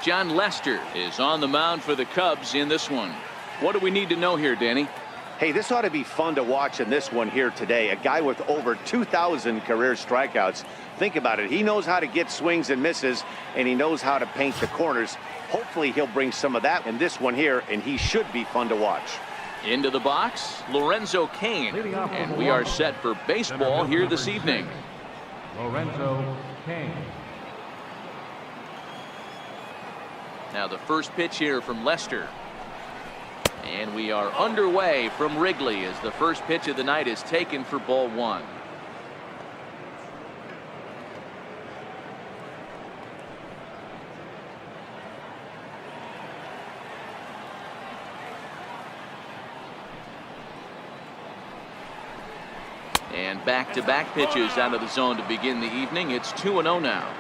Jon Lester is on the mound for the Cubs in this one. What do we need to know here, Danny? Hey, this ought to be fun to watch in this one here today. A guy with over 2,000 career strikeouts. Think about it. He knows how to get swings and misses, and he knows how to paint the corners. Hopefully he'll bring some of that in this one here, and he should be fun to watch. Into the box, Lorenzo Cain, and we are set for baseball here this evening. Lorenzo Cain. Now the first pitch here from Lester. And we are underway from Wrigley as the first pitch of the night is taken for ball one. And back-to-back pitches out of the zone to begin the evening. It's 2-0 now.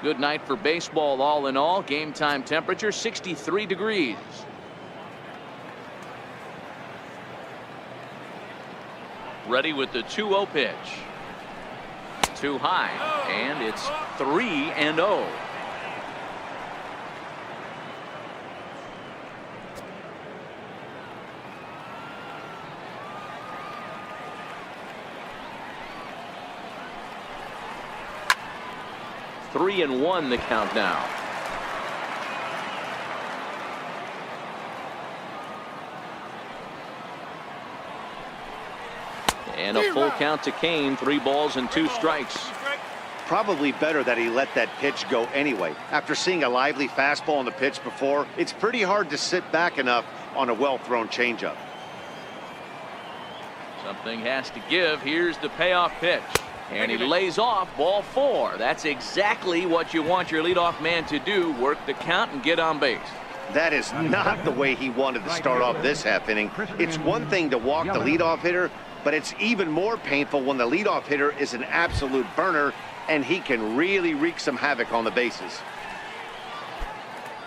Good night for baseball all in all. Game time temperature 63 degrees. Ready with the 2-0 pitch. Too high, and it's 3-0. Three and one the count now. And a full count to Cain. 3 balls and 2 strikes. Probably better that he let that pitch go anyway. After seeing a lively fastball on the pitch before, it's pretty hard to sit back enough on a well-thrown changeup. Something has to give. Here's the payoff pitch. And he lays off ball 4. That's exactly what you want your leadoff man to do. Work the count and get on base. That is not the way he wanted to start off this half inning. It's one thing to walk the leadoff hitter, but it's even more painful when the leadoff hitter is an absolute burner and he can really wreak some havoc on the bases.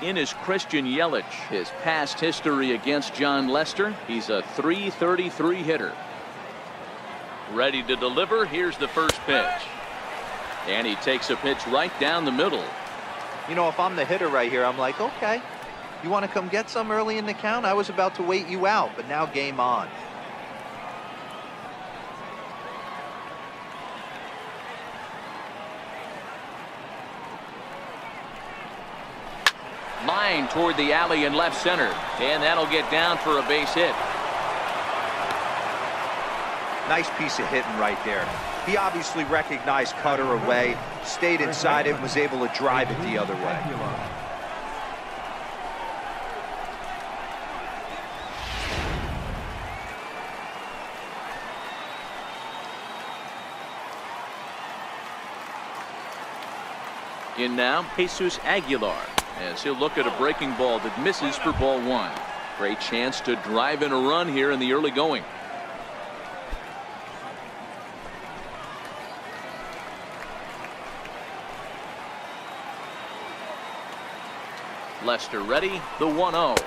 In is Christian Yelich. His past history against Jon Lester. He's a .333 hitter. Ready to deliver. Here's the first pitch. And he takes a pitch right down the middle. You know, if I'm the hitter right here, I'm like, okay, you want to come get some early in the count? I was about to wait you out, but now game on. Line toward the alley in left center. And that'll get down for a base hit. Nice piece of hitting right there. He obviously recognized cutter away, stayed inside it, and was able to drive it the other way. In now, Jesus Aguilar, as he'll look at a breaking ball that misses for ball 1. Great chance to drive in a run here in the early going. Lester ready, the 1-0.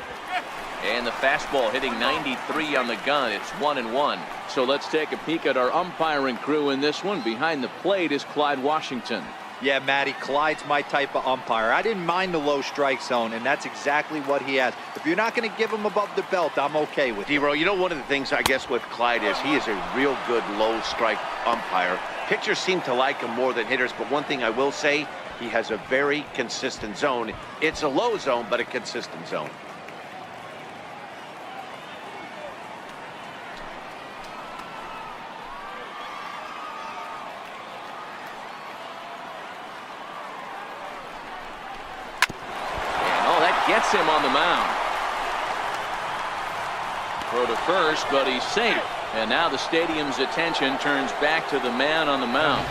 And the fastball hitting 93 on the gun. It's 1-1. So let's take a peek at our umpiring crew in this one. Behind the plate is Clyde Washington. Yeah, Matty, Clyde's my type of umpire. I didn't mind the low strike zone, and that's exactly what he has. If you're not going to give him above the belt, I'm okay with it. D-Row, you know, one of the things I guess with Clyde is he is a real good low strike umpire. Pitchers seem to like him more than hitters, but one thing I will say, he has a very consistent zone. It's a low zone, but a consistent zone. Gets him on the mound. Throw to first, but he's safe. And now the stadium's attention turns back to the man on the mound.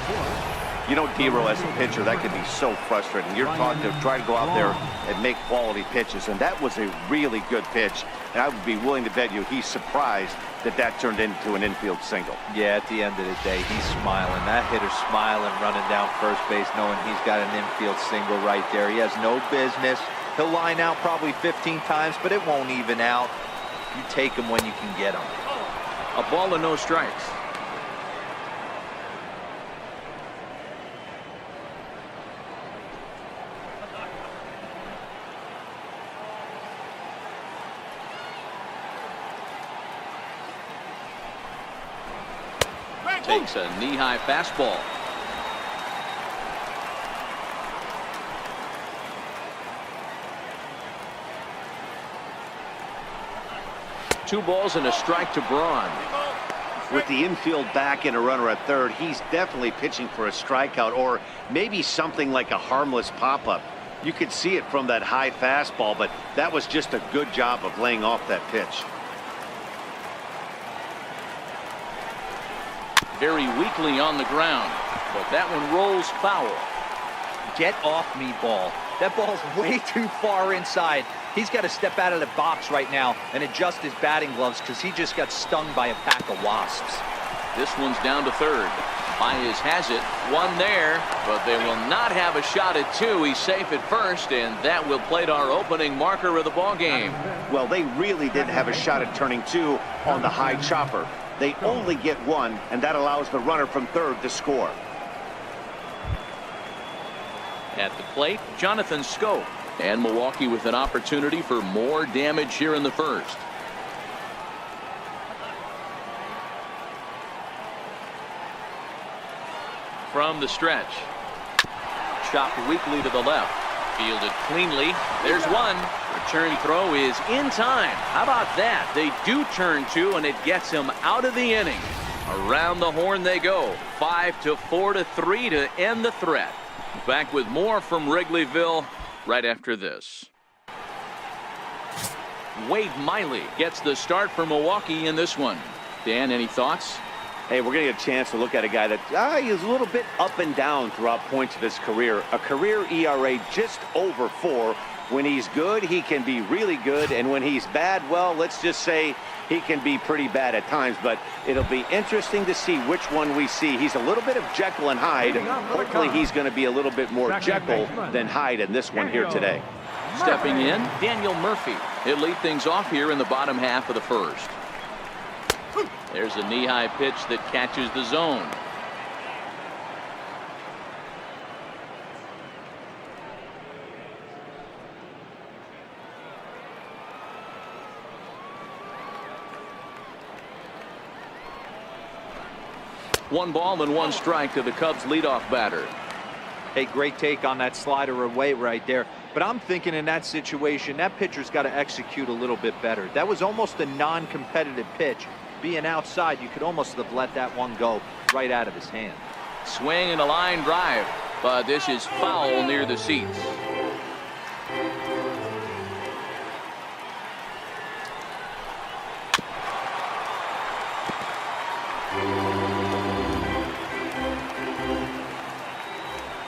You know, D-Row, as a pitcher, that can be so frustrating. You're taught to try to go out there and make quality pitches, and that was a really good pitch. And I would be willing to bet you he's surprised that that turned into an infield single. Yeah, at the end of the day, he's smiling. That hitter's smiling, running down first base, knowing he's got an infield single right there. He has no business. He'll line out probably 15 times, but it won't even out. You take him when you can get him. A ball and no strikes. Takes a knee-high fastball. Two balls and a strike to Braun. With the infield back and a runner at third, he's definitely pitching for a strikeout or maybe something like a harmless pop-up. You could see it from that high fastball, but that was just a good job of laying off that pitch. Very weakly on the ground, but that one rolls foul. Get off me, ball. That ball's way too far inside. He's got to step out of the box right now and adjust his batting gloves because he just got stung by a pack of wasps. This one's down to third. Baez has it. One there, but they will not have a shot at two. He's safe at first, and that will plate our opening marker of the ball game. Well, they really didn't have a shot at turning two on the high chopper. They only get one, and that allows the runner from third to score. At the plate, Jonathan Schoop. And Milwaukee with an opportunity for more damage here in the first. From the stretch. Chopped weakly to the left. Fielded cleanly. There's one. Return throw is in time. How about that? They do turn two, and it gets him out of the inning. Around the horn they go. 5-4-3 to end the threat. Back with more from Wrigleyville right after this. Wade Miley gets the start for Milwaukee in this one. Dan, any thoughts? Hey, we're going to get a chance to look at a guy that is a little bit up and down throughout points of his career. A career ERA just over 4. When he's good, he can be really good. And when he's bad, well, let's just say he can be pretty bad at times. But it'll be interesting to see which one we see. He's a little bit of Jekyll and Hyde. Hopefully he's going to be a little bit more Jekyll than Hyde in this one here today. Stepping in, Daniel Murphy. He'll lead things off here in the bottom half of the first. There's a knee-high pitch that catches the zone. One ball and one strike to the Cubs leadoff batter. Hey, great take on that slider away right there. But I'm thinking in that situation, that pitcher's got to execute a little bit better. That was almost a non-competitive pitch. Being outside, you could almost have let that one go right out of his hand. Swing and a line drive, but this is foul near the seats.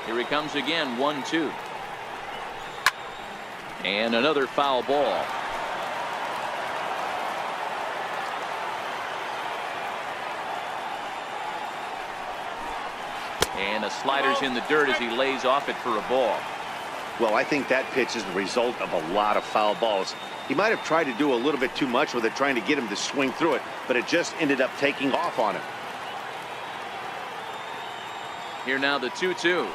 Here he comes again, 1-2. And another foul ball. And the slider's in the dirt as he lays off it for a ball. Well, I think that pitch is the result of a lot of foul balls. He might have tried to do a little bit too much with it, trying to get him to swing through it, but it just ended up taking off on him. Here now the 2-2.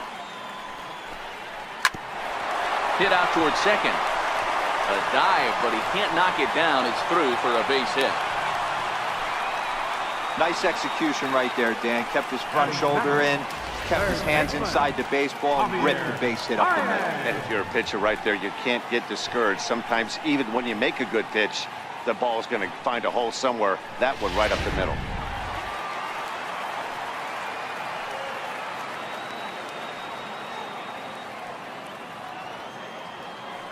Hit out towards second. A dive, but he can't knock it down. It's through for a base hit. Nice execution right there, Dan. Kept his front shoulder in, kept his hands inside the baseball, and ripped the base hit up the middle. And if you're a pitcher right there, you can't get discouraged. Sometimes even when you make a good pitch, the ball is going to find a hole somewhere. That one right up the middle.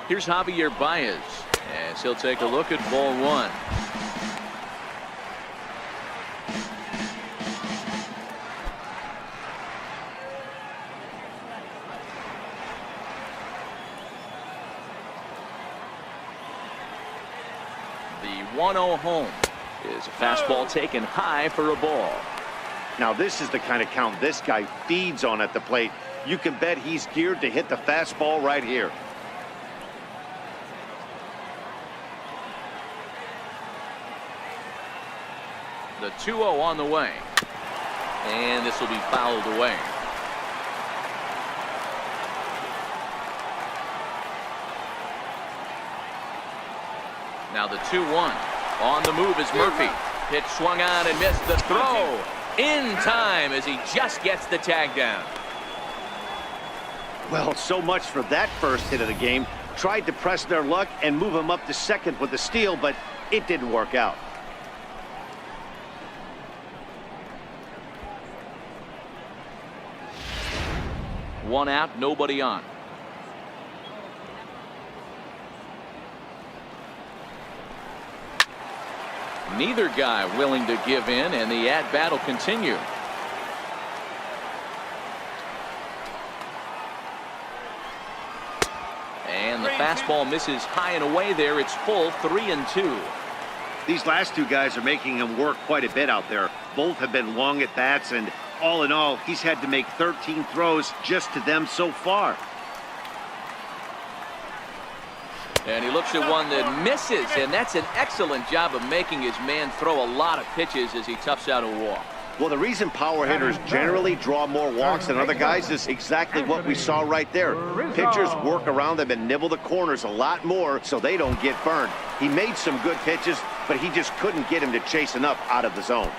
Here's Javier Baez as he'll take a look at ball one. The 1-0 home is a fastball taken high for a ball. Now this is the kind of count this guy feeds on at the plate. You can bet he's geared to hit the fastball right here. The 2-0 on the way. And this will be fouled away. Now the 2-1. On the move is Murphy. Pitch swung on and missed. The throw. In time as he just gets the tag down. Well, so much for that first hit of the game. Tried to press their luck and move him up to second with the steal, but it didn't work out. One out, nobody on. Neither guy willing to give in, and the at-bat will continue. And the fastball misses high and away there. It's full, 3-2. These last two guys are making him work quite a bit out there. Both have been long at bats, and all in all, he's had to make 13 throws just to them so far. And he looks at one that misses, and that's an excellent job of making his man throw a lot of pitches as he toughs out a walk. Well, the reason power hitters generally draw more walks than other guys is exactly what we saw right there. Pitchers work around them and nibble the corners a lot more so they don't get burned. He made some good pitches, but he just couldn't get him to chase enough out of the zone.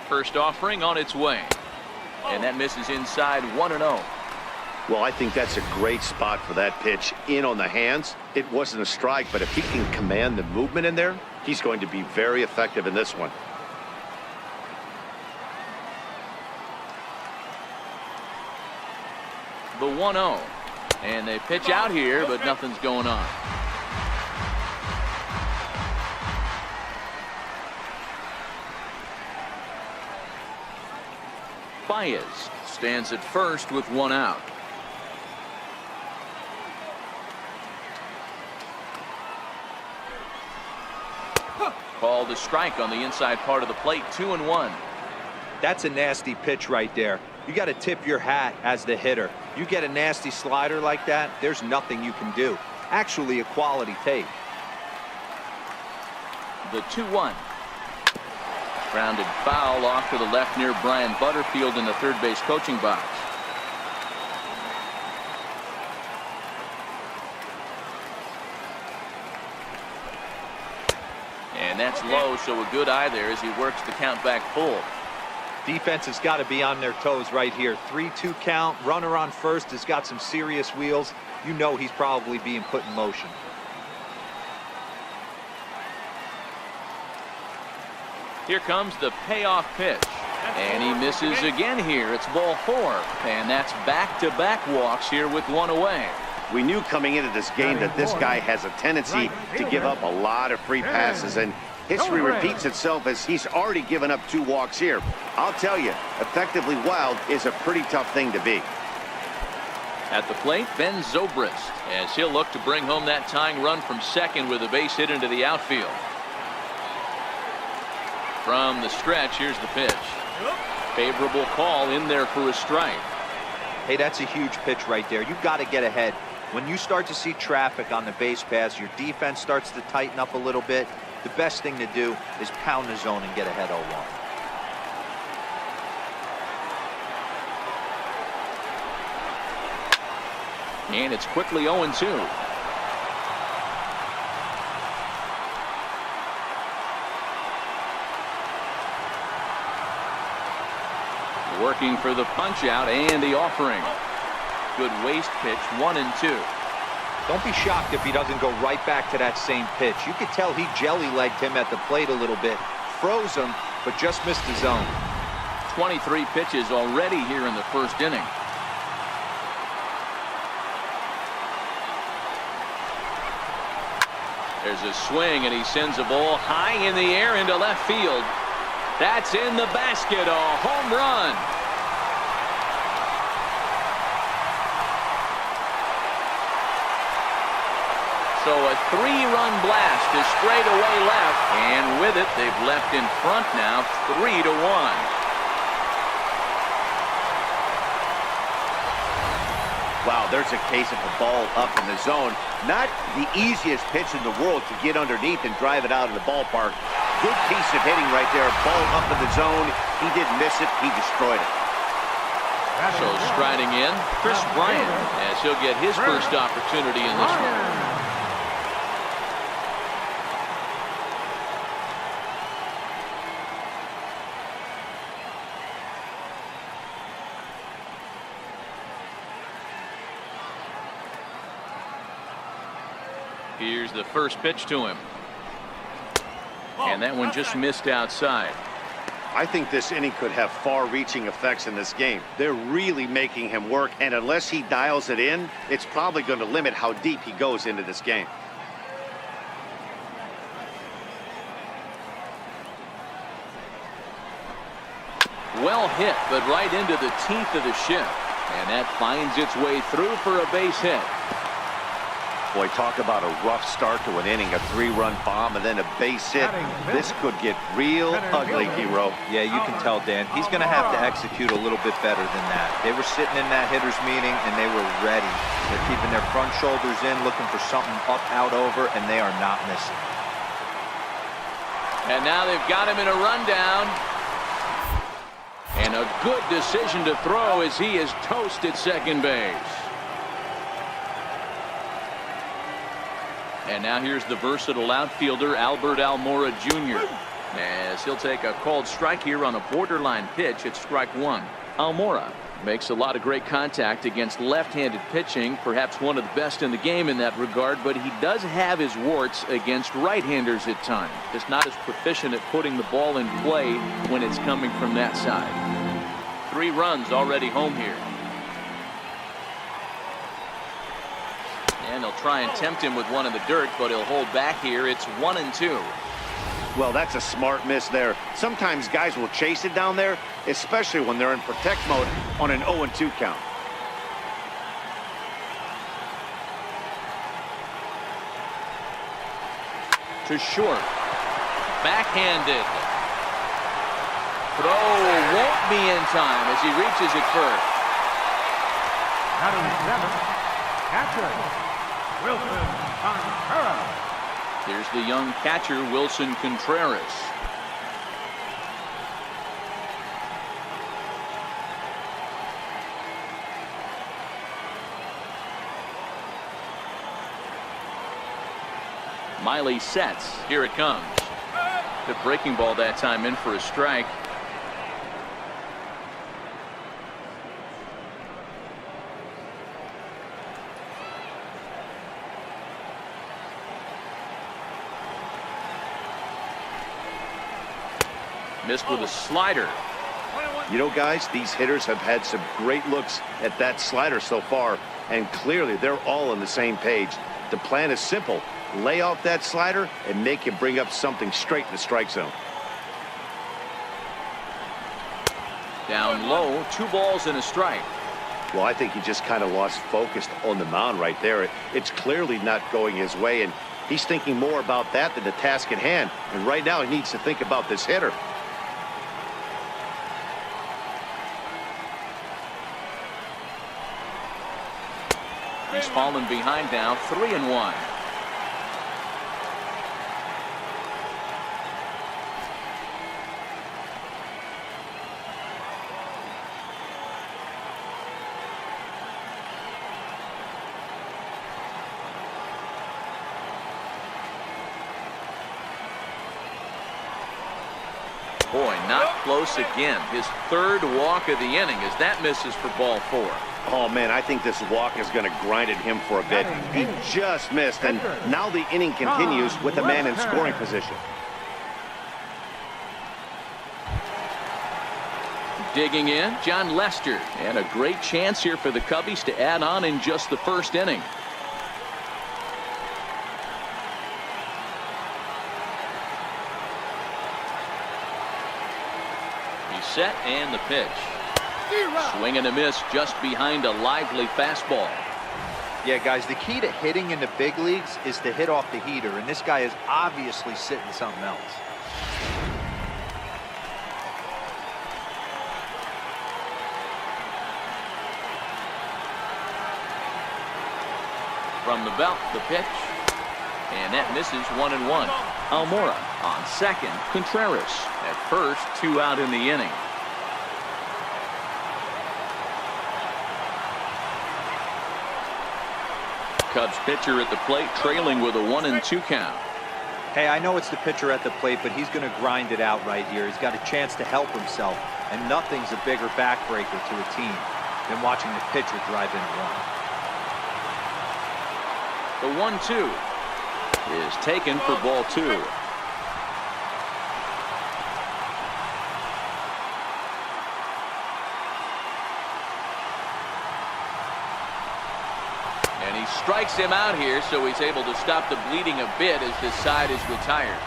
First offering on its way. And that misses inside, 1-0. Well, I think that's a great spot for that pitch. In on the hands. It wasn't a strike, but if he can command the movement in there, he's going to be very effective in this one. The 1-0. And they pitch out here, but nothing's going on. Baez stands at first with one out. Called a strike on the inside part of the plate, 2-1. That's a nasty pitch right there. You got to tip your hat as the hitter. You get a nasty slider like that, there's nothing you can do. Actually a quality take. The 2-1. Grounded foul off to the left near Brian Butterfield in the third base coaching box. And that's low, so a good eye there as he works the count back full. Defense has got to be on their toes right here. 3-2 count. Runner on first has got some serious wheels. You know he's probably being put in motion. Here comes the payoff pitch. And he misses again here. It's ball 4. And that's back-to-back walks here with one away. We knew coming into this game that this guy has a tendency to give up a lot of free passes, and history repeats itself as he's already given up 2 walks here. I'll tell you, effectively wild is a pretty tough thing to be. At the plate, Ben Zobrist, as he'll look to bring home that tying run from second with a base hit into the outfield. From the stretch, here's the pitch. Favorable call in there for a strike. Hey, that's a huge pitch right there. You've got to get ahead. When you start to see traffic on the base paths, your defense starts to tighten up a little bit. The best thing to do is pound the zone and get ahead 0-1. And it's quickly 0-2. Working for the punch out and the offering. Good waist pitch, 1-2. Don't be shocked if he doesn't go right back to that same pitch. You could tell he jelly-legged him at the plate a little bit. Froze him, but just missed the zone. 23 pitches already here in the first inning. There's a swing, and he sends a ball high in the air into left field. That's in the basket, a home run. So a 3-run blast to straightaway left, and with it, they've left in front now, 3-1. Wow, there's a case of a ball up in the zone. Not the easiest pitch in the world to get underneath and drive it out of the ballpark. Good piece of hitting right there. Ball up in the zone. He didn't miss it. He destroyed it. So striding in, Chris Bryant, as he'll get his first opportunity in this one. Here's the first pitch to him. And that one just missed outside. I think this inning could have far-reaching effects in this game. They're really making him work, and unless he dials it in, it's probably going to limit how deep he goes into this game. Well hit, but right into the teeth of the ship. And that finds its way through for a base hit. Boy, talk about a rough start to an inning, a 3-run bomb and then a base hit. This could get real ugly, Hero. Yeah, you can tell, Dan. He's going to have to execute a little bit better than that. They were sitting in that hitter's meeting, and they were ready. They're keeping their front shoulders in, looking for something up, out, over, and they are not missing. And now they've got him in a rundown. And a good decision to throw as he is toast at second base. And now here's the versatile outfielder, Albert Almora Jr. as he'll take a called strike here on a borderline pitch at strike one. Almora makes a lot of great contact against left-handed pitching, perhaps one of the best in the game in that regard, but he does have his warts against right-handers at times. Just not as proficient at putting the ball in play when it's coming from that side. 3 runs already home here. And they'll try and tempt him with one in the dirt, but he'll hold back here. It's 1-2. Well, that's a smart miss there. Sometimes guys will chase it down there, especially when they're in protect mode on an 0-2 count. To short. Backhanded. Throw won't be in time as he reaches it first. Batting 7, catcher Wilson Contreras. Here's the young catcher, Wilson Contreras. Miley sets. Here it comes. The breaking ball that time in for a strike. Missed with a slider. You know, guys, these hitters have had some great looks at that slider so far, and clearly they're all on the same page. The plan is simple. Lay off that slider and make him bring up something straight in the strike zone. Down low, 2 balls and a strike. Well, I think he just kind of lost focus on the mound right there. It's clearly not going his way, and he's thinking more about that than the task at hand. And right now he needs to think about this hitter. He's fallen behind now, 3-1. Boy, not close again. His 3rd walk of the inning as that misses for ball 4. Oh, man, I think this walk is going to grind at him for a bit. He just missed, and now the inning continues with a man in scoring position. Digging in, John Lester. And a great chance here for the Cubbies to add on in just the 1st inning. He's set and the pitch. Swing and a miss just behind a lively fastball. Yeah, guys, the key to hitting in the big leagues is to hit off the heater, and this guy is obviously sitting something else. From the belt, the pitch. And that misses 1-1. Almora on second. Contreras at first. 2 out in the inning. Cubs pitcher at the plate, trailing with a 1-2 count. Hey, I know it's the pitcher at the plate, but he's going to grind it out right here. He's got a chance to help himself, and nothing's a bigger backbreaker to a team than watching the pitcher drive in a run. The 1-2 is taken for ball 2. And he strikes him out here, so he's able to stop the bleeding a bit as this side is retired.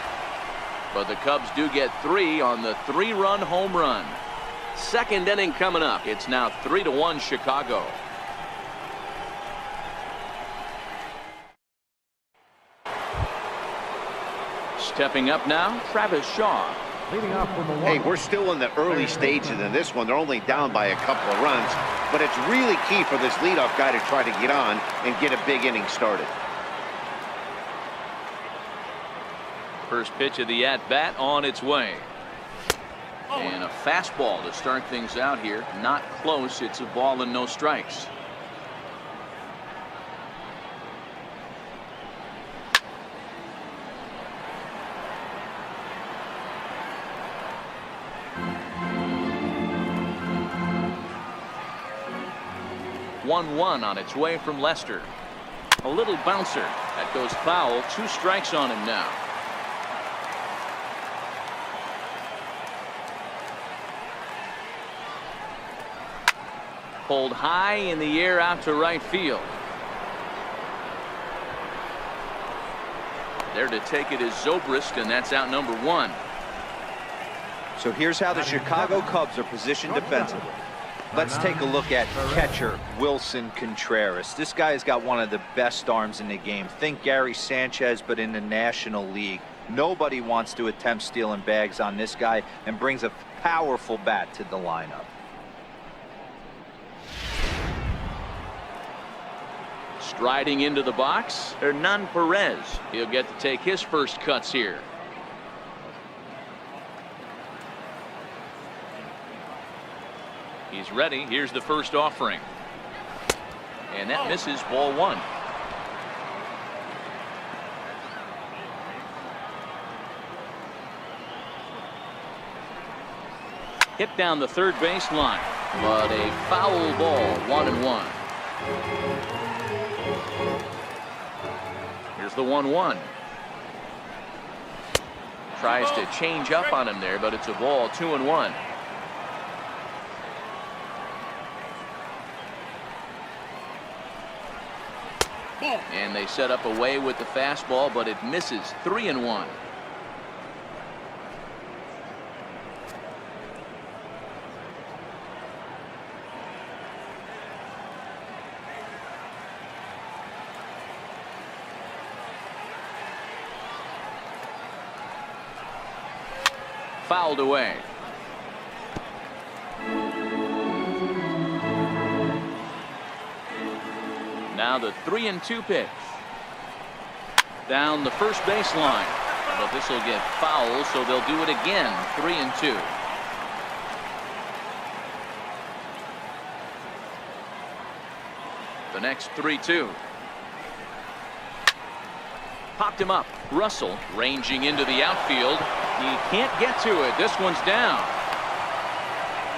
But the Cubs do get 3 on the 3-run home run. Second inning coming up. It's now 3-1 Chicago. Stepping up now, Travis Shaw. Leading off from the Hey, we're still in the early stages in this one. They're only down by a couple of runs, but it's really key for this leadoff guy to try to get on and get a big inning started. First pitch of the at-bat on its way. And a fastball to start things out here. Not close. It's a ball and no strikes. One on its way from Lester. A little bouncer that goes foul. 2 strikes on him now. Pulled high in the air out to right field. There to take it is Zobrist, and that's out number 1. So here's how the Chicago Cubs are positioned defensively. Let's take a look at catcher Wilson Contreras. This guy has got one of the best arms in the game. Think Gary Sanchez, but in the National League. Nobody wants to attempt stealing bags on this guy, and brings a powerful bat to the lineup. Striding into the box, Hernan Perez. He'll get to take his first cuts here. He's ready. Here's the first offering. And that misses, ball 1. Hit down the third base line, but a foul ball, 1-1. Here's the 1-1. Tries to change up on him there, but it's a ball, 2-1. And they set up away with the fastball, but it misses, 3-1. Fouled away. Now the 3-2 pitch. Down the first base line. But this will get foul, so they'll do it again. 3-2. The next 3-2. Popped him up. Russell ranging into the outfield. He can't get to it. This one's down.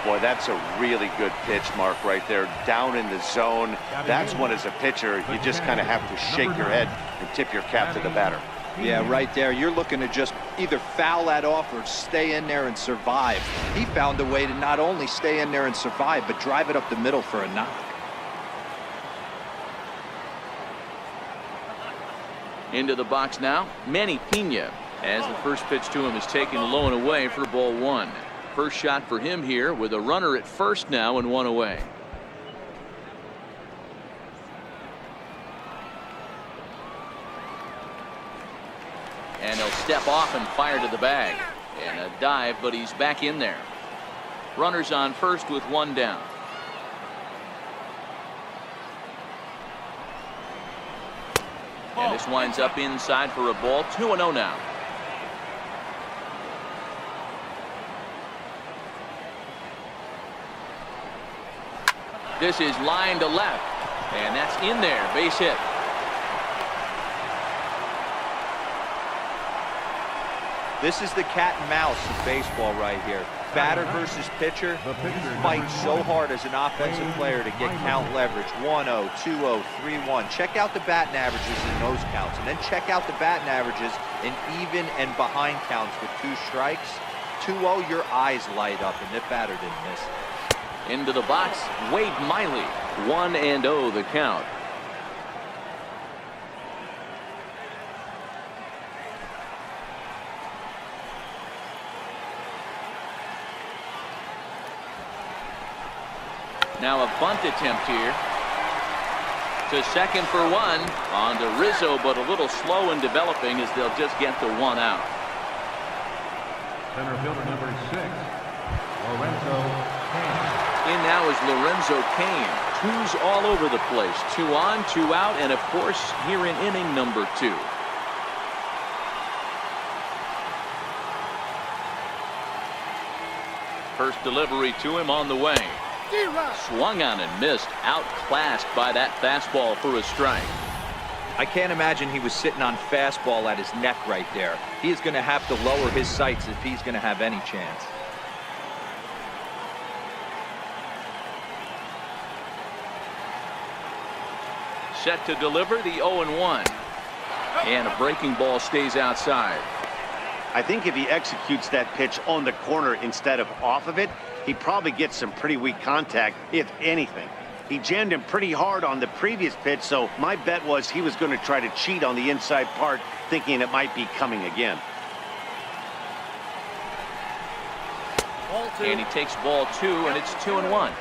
Boy, that's a really good pitch, Mark, right there. Down in the zone. That's when, as a pitcher, you just kind of have to shake your head and tip your cap to the batter. Yeah, right there. You're looking to just either foul that off or stay in there and survive. He found a way to not only stay in there and survive, but drive it up the middle for a knock. Into the box now, Manny Pena, as the first pitch to him is taken low and away for ball 1. First shot for him here with a runner at first now and 1 away. And he'll step off and fire to the bag. And a dive, but he's back in there. Runners on first with 1 down. And this winds up inside for a ball. 2-0 now. This is line to left, and that's in there. Base hit. This is the cat and mouse of baseball right here. Batter versus pitcher. Fight so hard as an offensive player to get count leverage. 1-0, 2-0, 3-1. Check out the batting averages in those counts, and then check out the batting averages in even and behind counts with 2 strikes. 2-0, your eyes light up, and the batter didn't miss. Into the box, Wade Miley. 1-0 the count. Now a bunt attempt here. To second for 1. On to Rizzo, but a little slow in developing as they'll just get the 1 out. Center fielder number 6, Lorenzo Cain. In now is Lorenzo Cain. 2s all over the place. 2 on, 2 out, and of course here in inning number 2. First delivery to him on the way. Swung on and missed. Outclassed by that fastball for a strike. I can't imagine he was sitting on fastball at his neck right there. He is going to have to lower his sights if he's going to have any chance. Set to deliver the 0-1. And a breaking ball stays outside. I think if he executes that pitch on the corner instead of off of it, he probably gets some pretty weak contact, if anything. He jammed him pretty hard on the previous pitch, so my bet was he was going to try to cheat on the inside part, thinking it might be coming again. And he takes ball 2, and it's 2-1.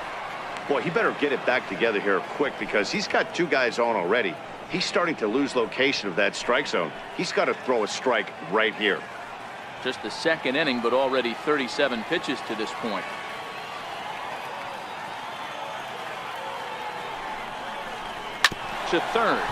Boy, he better get it back together here quick because he's got 2 guys on already. He's starting to lose location of that strike zone. He's got to throw a strike right here. Just the second inning, but already 37 pitches to this point. To third.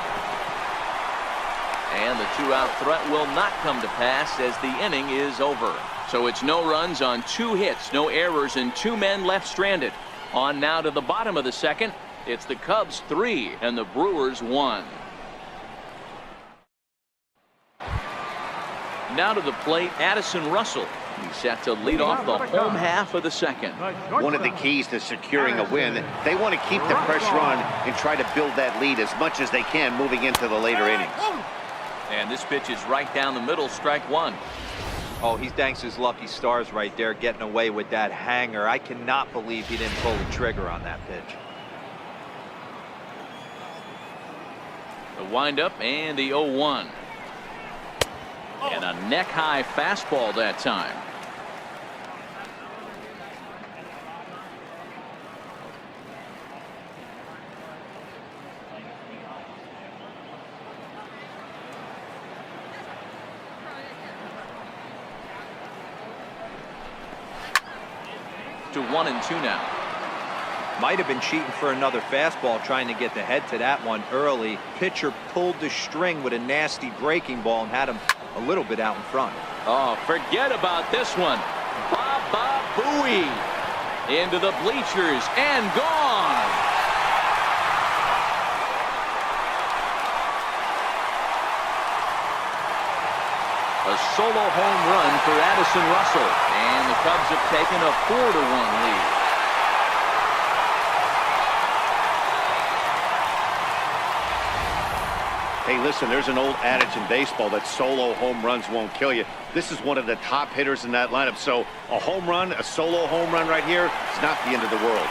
And the 2-out threat will not come to pass as the inning is over. So it's no runs on 2 hits, no errors, and 2 men left stranded. On now to the bottom of the second. It's the Cubs 3 and the Brewers 1. Now to the plate, Addison Russell. He's set to lead off the home half of the second. One of the keys to securing a win, they want to keep the pressure on and try to build that lead as much as they can moving into the later innings. And this pitch is right down the middle, strike 1. Oh, he thanks his lucky stars right there getting away with that hanger. I cannot believe he didn't pull the trigger on that pitch. The windup and the 0-1. And a neck-high fastball that time. To 1-2 now. Might have been cheating for another fastball, trying to get the head to that one early. Pitcher pulled the string with a nasty breaking ball and had him a little bit out in front. Oh, forget about this one. Baba Booey into the bleachers and gone. A solo home run for Addison Russell, and the Cubs have taken a 4-1 lead. Hey, listen, there's an old adage in baseball that solo home runs won't kill you. This is one of the top hitters in that lineup. So a home run, a solo home run right here, is not the end of the world.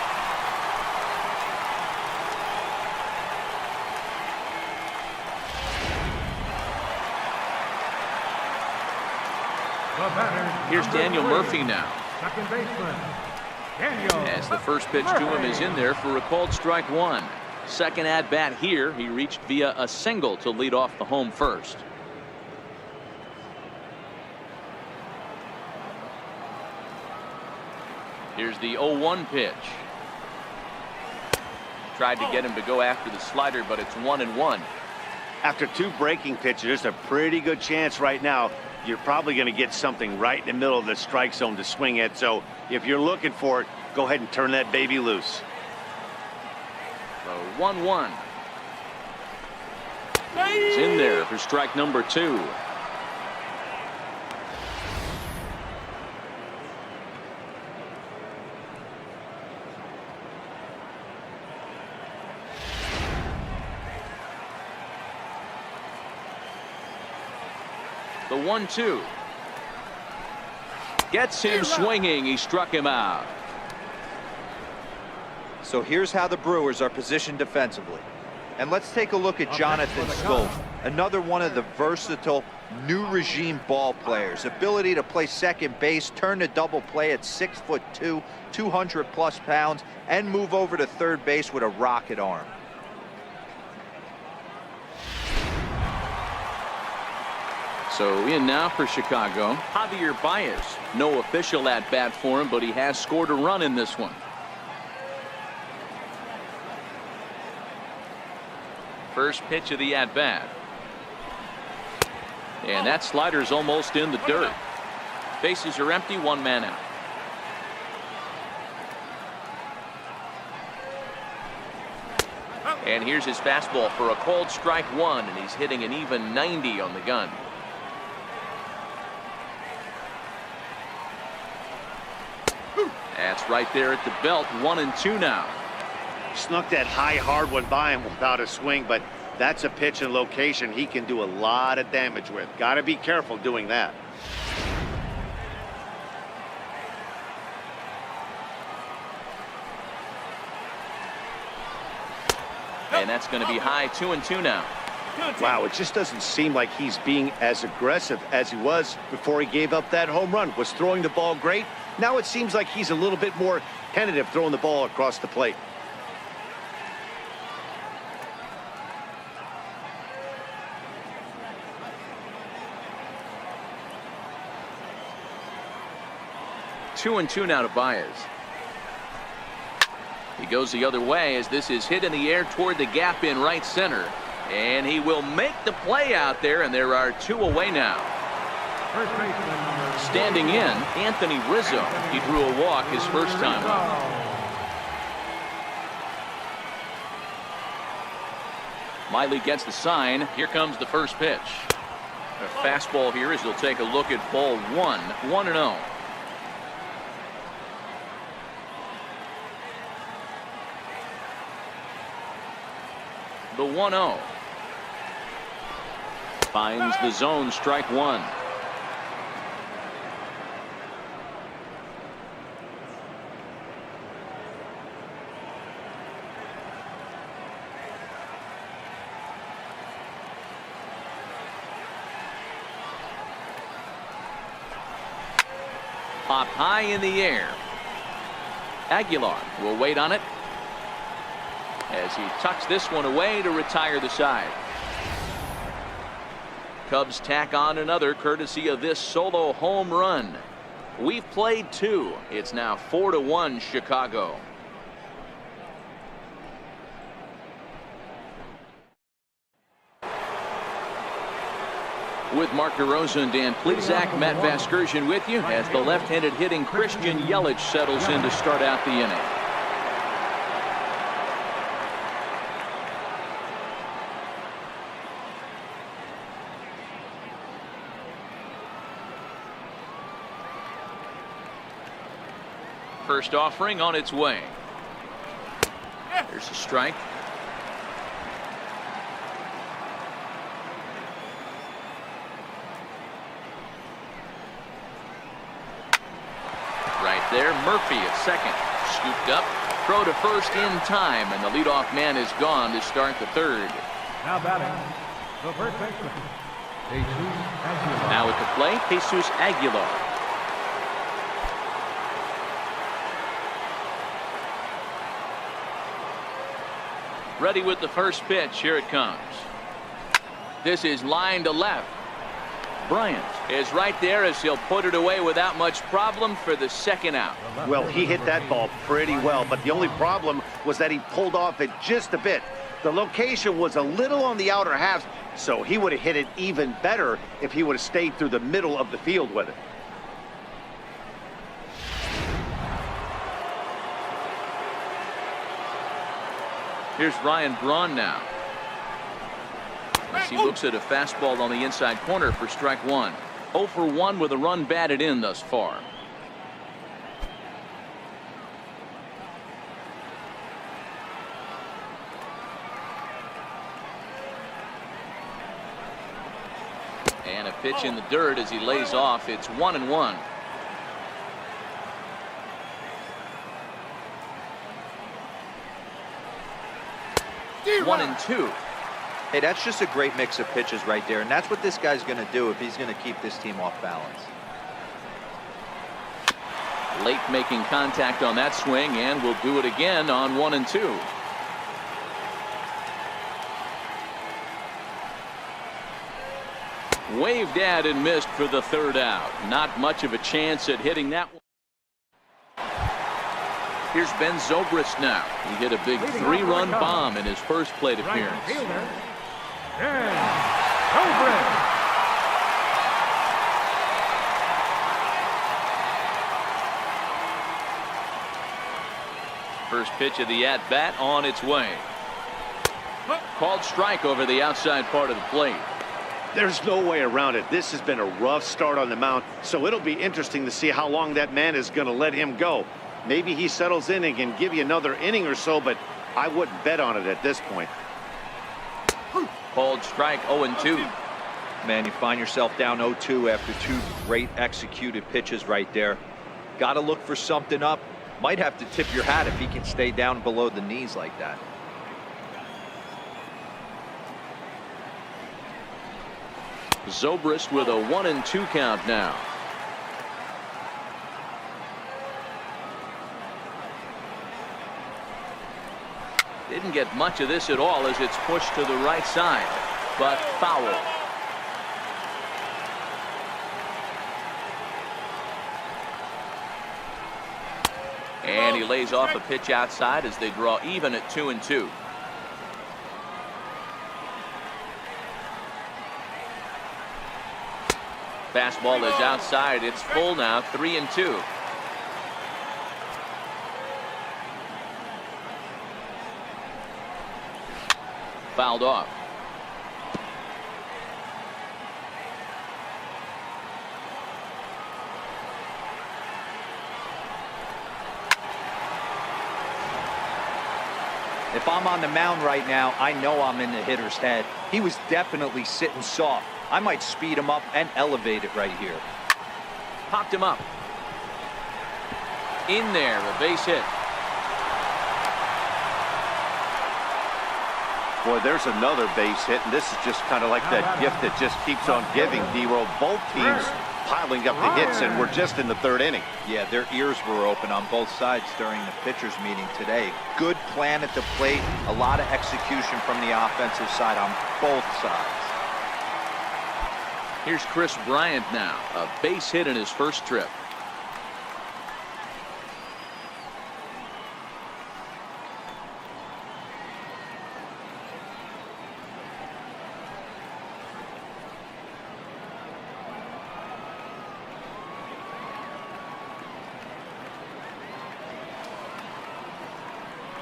Here's Daniel Murphy now. Second baseman, Daniel. As the first pitch to him is in there for a called strike 1. Second at bat here, he reached via a single to lead off the home first. Here's the 0-1 pitch. Tried to get him to go after the slider, but it's 1-1. After 2 breaking pitches, there's a pretty good chance right now you're probably going to get something right in the middle of the strike zone to swing at. So if you're looking for it, go ahead and turn that baby loose. The 1-1. It's in there for strike number 2. The 1-2. Gets him swinging. He struck him out. So here's how the Brewers are positioned defensively. And let's take a look at Jonathan Schoop, another one of the versatile new regime ball players. Ability to play second base, turn to double play at 6'2", 200+ pounds, and move over to third base with a rocket arm. So in now for Chicago, Javier Baez. No official at bat for him, but he has scored a run in this one. First pitch of the at bat. And that slider's almost in the dirt. Bases are empty, 1 man out. And here's his fastball for a called strike 1, and he's hitting an even 90 on the gun. That's right there at the belt. 1-2 now. Snuck that high hard one by him without a swing, but that's a pitch and location he can do a lot of damage with. Got to be careful doing that. And that's going to be high. 2-2 now. Wow, it just doesn't seem like he's being as aggressive as he was before he gave up that home run. Was throwing the ball great. Now it seems like he's a little bit more tentative throwing the ball across the plate. Two and two now to Baez. He goes the other way as this is hit in the air toward the gap in right center. And he will make the play out there, and there are 2 away now. Standing in, Anthony Rizzo. He drew a walk his first time up. Miley gets the sign. Here comes the first pitch. A fastball here as he'll take a look at ball 1. 1-0. The 1-0. Finds the zone, strike 1. Popped high in the air. Aguilar will wait on it as he tucks this one away to retire the side. Cubs tack on another courtesy of this solo home run. We've played 2. It's now 4-1 Chicago. With Mark DeRosa and Dan Plesac, Matt Vasgersian with you as the left-handed hitting Christian Yelich settles in to start out the inning. First offering on its way. There's a strike. Right there, Murphy at second. Scooped up, throw to first in time, and the leadoff man is gone to start the third. Now batting, the first baseman, Jesus Aguilar. Now at the plate, Jesus Aguilar. Ready with the first pitch. Here it comes. This is line to left. Bryant is right there as he'll put it away without much problem for the second out. Well, he hit that ball pretty well, but the only problem was that he pulled off it just a bit. The location was a little on the outer half, So he would have hit it even better if he would have stayed through the middle of the field with it. Here's Ryan Braun now. As he looks at a fastball on the inside corner for strike one. 0 for 1 with a run batted in thus far. And a pitch in the dirt as he lays off. It's 1-1. One and two. Hey, that's just a great mix of pitches right there, and that's what this guy's going to do if he's going to keep this team off balance. Late making contact on that swing, and will do it again on 1 and 2. Waved at and missed for the third out. Not much of a chance at hitting that one. Here's Ben Zobrist now. He hit a big 3-run bomb in his first plate appearance. First pitch of the at-bat on its way. Called strike over the outside part of the plate. There's no way around it. This has been a rough start on the mound, so it'll be interesting to see how long that man is going to let him go. Maybe he settles in and can give you another inning or so, but I wouldn't bet on it at this point. Called strike 0-2. Man, you find yourself down 0-2 after two great executed pitches right there. Got to look for something up. Might have to tip your hat if he can stay down below the knees like that. Zobrist with a 1-2 count now. Didn't get much of this at all as it's pushed to the right side, but foul. And he lays off a pitch outside as they draw even at 2-2. Fastball is outside. It's full now, 3-2. Fouled off. If I'm on the mound right now, I know I'm in the hitter's head. He was definitely sitting soft. I might speed him up and elevate it right here. Popped him up. In there, a base hit. Boy, there's another base hit, and this is just kind of like that gift that just keeps on giving, D-Roll. Both teams piling up the hits, and we're just in the third inning. Yeah, their ears were open on both sides during the pitchers meeting today. Good plan at the plate, a lot of execution from the offensive side on both sides. Here's Chris Bryant now, a base hit in his first trip.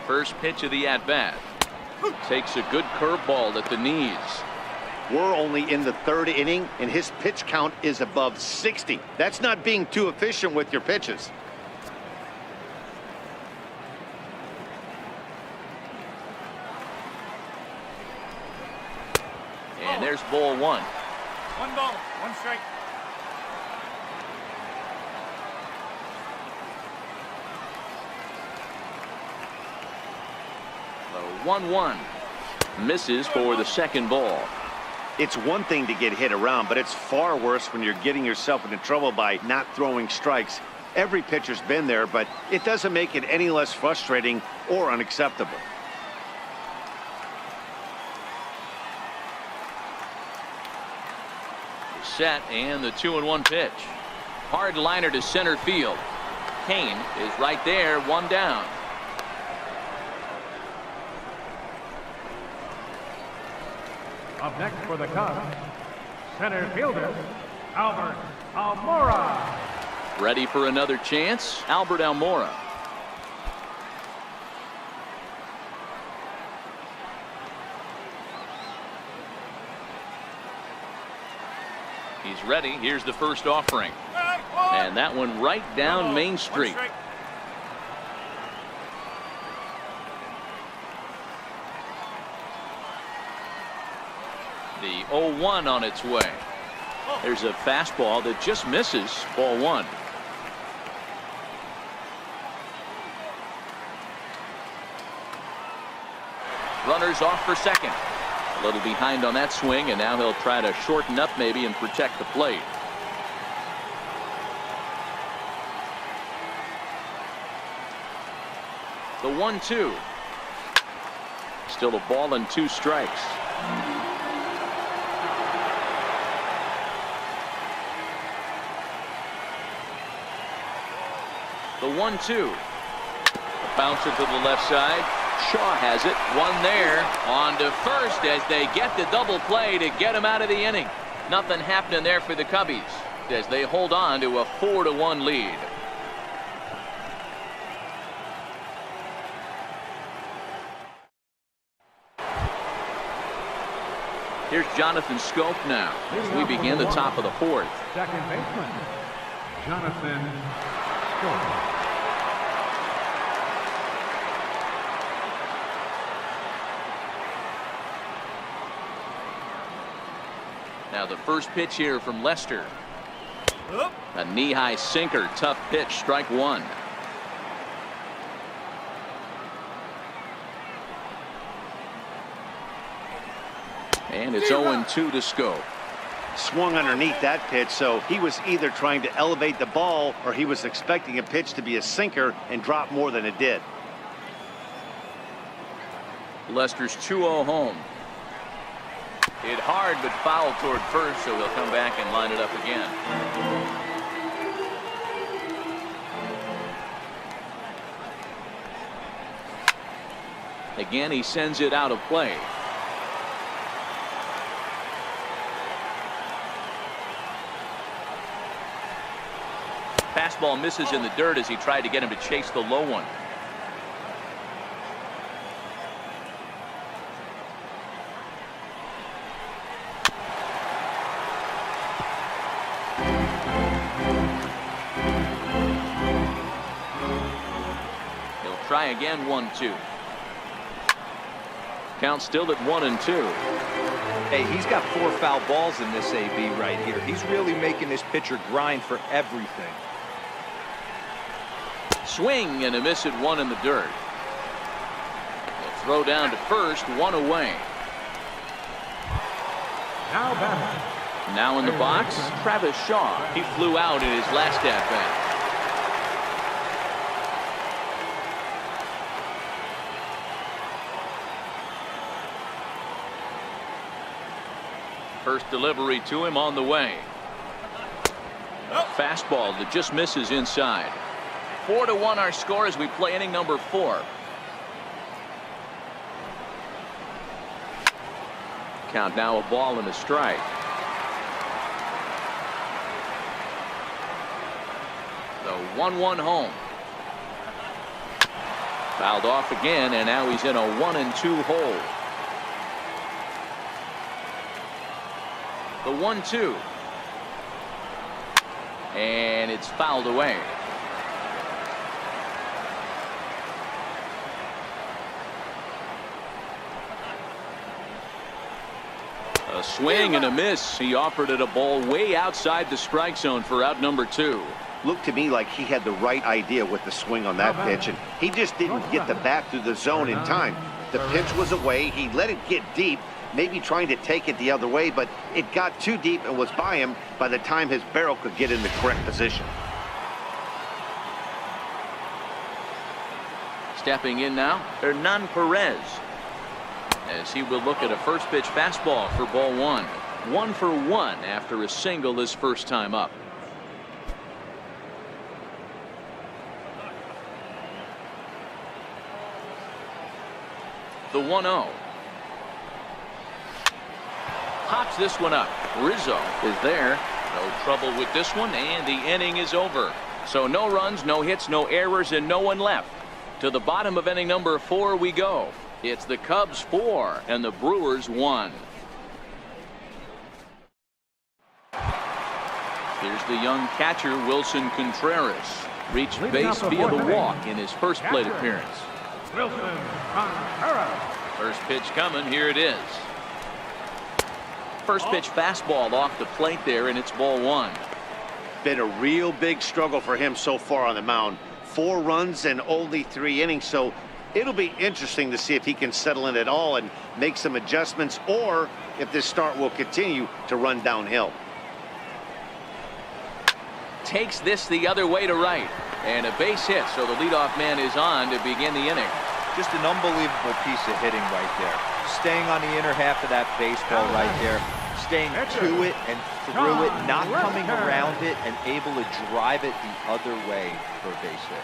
First pitch of the at-bat. Takes a good curveball at the knees. We're only in the third inning, and his pitch count is above 60. That's not being too efficient with your pitches. And there's ball one. 1 ball, 1 strike. The 1-1 misses for the second ball. It's one thing to get hit around, but it's far worse when you're getting yourself into trouble by not throwing strikes. Every pitcher's been there, but it doesn't make it any less frustrating or unacceptable. Set, and the 2-1 pitch. Hard liner to center field. Kane is right there, one down. Up next for the Cubs, center fielder, Albert Almora. Ready for another chance, Albert Almora. He's ready. Here's the first offering. And that one right down Main Street. The 0-1 on its way. There's a fastball that just misses. Ball one. Runners off for second. A little behind on that swing, and now he'll try to shorten up maybe and protect the plate. The 1-2. Still a ball and 2 strikes. The 1-2. Bouncer to the left side. Shaw has it. One there. On to first as they get the double play to get him out of the inning. Nothing happening there for the Cubbies as they hold on to a 4-1 lead. Here's Jonathan Scope now as we begin the top of the 4th. Second baseman, Jonathan Scope. Now the first pitch here from Lester. A knee-high sinker. Tough pitch. Strike one. And it's 0-2 to Scope. Swung underneath that pitch, so he was either trying to elevate the ball or he was expecting a pitch to be a sinker and drop more than it did. Lester's 2-0 home. Hit hard but foul toward first, so he'll come back and line it up again. Again, he sends it out of play. Fastball misses in the dirt as he tried to get him to chase the low one. Try again. 1-2. Count still at 1-2. Hey, he's got 4 foul balls in this AB right here. He's really making this pitcher grind for everything. Swing and a miss at 1 in the dirt. They'll throw down to first. 1 away. Now batting. Now in the box, Travis Shaw. He flew out in his last at bat. First delivery to him on the way. Fastball that just misses inside. 4-1 our score as we play inning number 4. Count now a ball and a strike. The 1-1 home. Fouled off again, and now he's in a 1-2 hole. The 1-2. And it's fouled away. A swing and a miss. He offered it a ball way outside the strike zone for out number 2. Looked to me like he had the right idea with the swing on that pitch, and he just didn't get the bat through the zone in time. The pitch was away. He let it get deep, maybe trying to take it the other way, but it got too deep and was by him by the time his barrel could get in the correct position. Stepping in now, Hernan Perez, as he will look at a first pitch fastball for ball 1. 1 for 1 after a single his first time up. The 1-0. pops this one up. Rizzo is there. No trouble with this one, and the inning is over. So no runs, no hits, no errors, and no one left. To the bottom of inning number 4 we go. It's the Cubs 4 and the Brewers 1. Here's the young catcher Wilson Contreras. Reached base via the walk in his first plate appearance. Wilson Contreras. First pitch coming. Here it is. First pitch fastball off the plate there, and it's ball 1. Been a real big struggle for him so far on the mound. 4 runs and only 3 innings, so it'll be interesting to see if he can settle in at all and make some adjustments, or if this start will continue to run downhill. Takes this the other way to right, and a base hit, so the leadoff man is on to begin the inning. Just an unbelievable piece of hitting right there. Staying on the inner half of that baseball right there. Staying to it and through it, not coming around it, and able to drive it the other way for a base hit.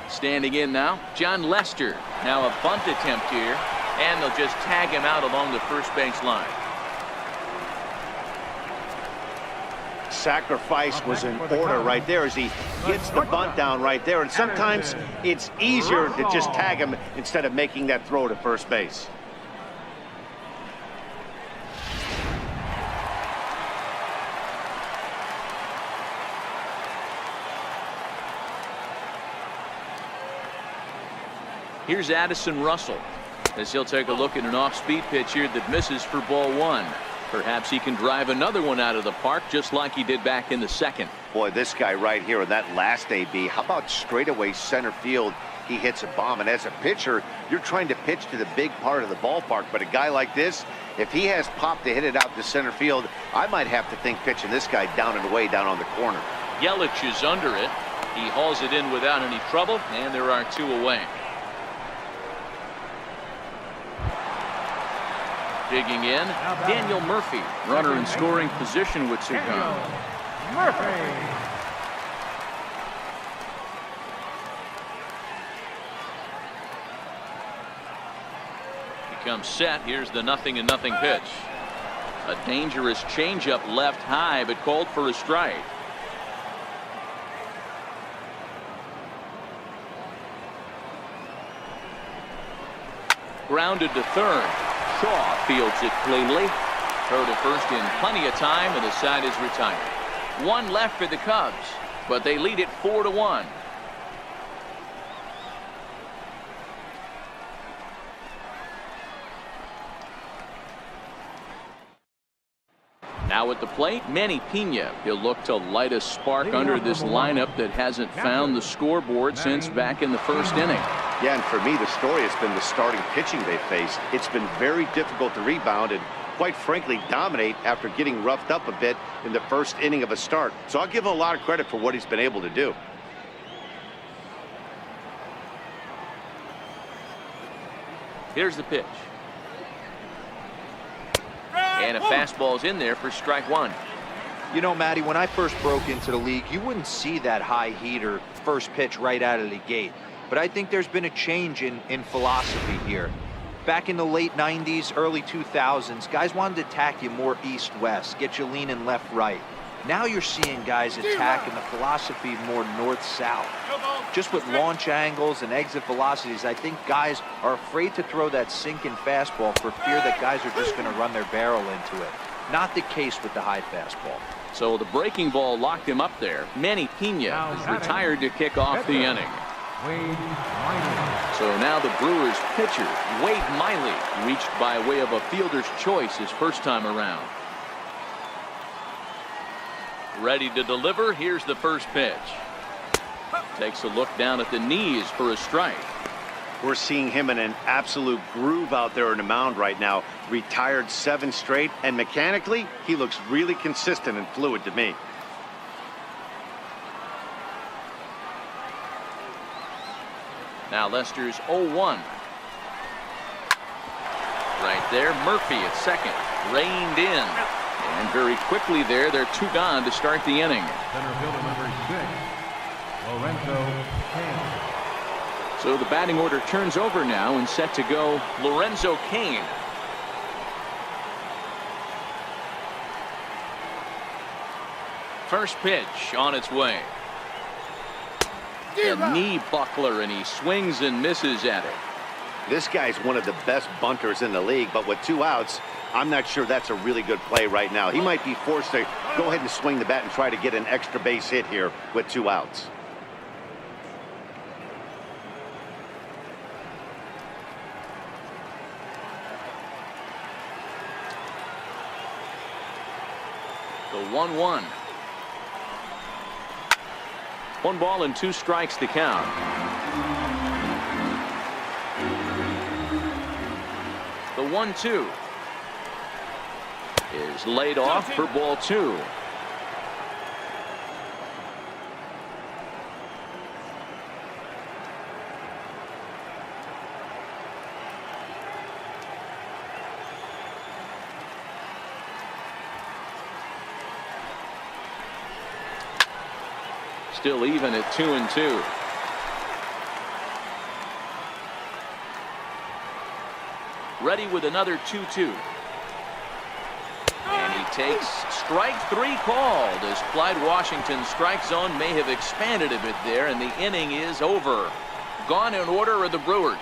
Standing in now, John Lester. Now a bunt attempt here, and they'll just tag him out along the first base line. Sacrifice was in order right there as he gets the bunt down right there, and sometimes it's easier to just tag him instead of making that throw to first base. Here's Addison Russell as he'll take a look at an off-speed pitch here that misses for ball 1. Perhaps he can drive another one out of the park just like he did back in the second. Boy, this guy right here in that last AB, how about straightaway center field? He hits a bomb, and as a pitcher, you're trying to pitch to the big part of the ballpark, but a guy like this, if he has pop to hit it out to center field, I might have to think pitching this guy down and away down on the corner. Yelich is under it. He hauls it in without any trouble, and there are 2 away. Digging in, Daniel Murphy. Runner in scoring position with 2 gone. Murphy. He comes set. Here's the 0-0 pitch. A dangerous changeup left high, but called for a strike. Grounded to third. Shaw fields it cleanly. Throw to first in plenty of time, and the side is retired. 1 left for the Cubs, but they lead it 4-1. Now at the plate, Manny Pena. He'll look to light a spark under this lineup that hasn't found the scoreboard since back in the first inning. Yeah, and for me, the story has been the starting pitching they faced. It's been very difficult to rebound and, quite frankly, dominate after getting roughed up a bit in the first inning of a start. So I'll give him a lot of credit for what he's been able to do. Here's the pitch. And a fastball's in there for strike 1. You know, Matty, when I first broke into the league, you wouldn't see that high heater first pitch right out of the gate. But I think there's been a change in philosophy here. Back in the late 90s, early 2000s, guys wanted to attack you more east-west, get you leaning left-right. Now you're seeing guys attacking the philosophy more north-south. Just with launch angles and exit velocities, I think guys are afraid to throw that sinking fastball for fear that guys are just going to run their barrel into it. Not the case with the high fastball. So the breaking ball locked him up there. Manny Pena is retired to kick off the inning. So now the Brewers pitcher, Wade Miley, reached by way of a fielder's choice his first time around. Ready to deliver. Here's the first pitch. Takes a look down at the knees for a strike. We're seeing him in an absolute groove out there on the mound right now. Retired 7 straight, and mechanically, he looks really consistent and fluid to me. Now Lester's 0-1. Right there, Murphy at second. Reined in. And very quickly there, they're 2 gone to start the inning. Center fielder number Lorenzo Cain. So the batting order turns over now and set to go Lorenzo Cain. First pitch on its way. A knee buckler, and he swings and misses at it. This guy's one of the best bunters in the league, but with 2 outs, I'm not sure that's a really good play right now. He might be forced to go ahead and swing the bat and try to get an extra base hit here with 2 outs. The 1-1. 1 ball and 2 strikes to count. The 1-2 is laid off for ball 2. Still even at 2-2. Ready with another 2-2. And he takes strike 3 called as Clyde Washington's strike zone may have expanded a bit there, and the inning is over. Gone in order are the Brewers.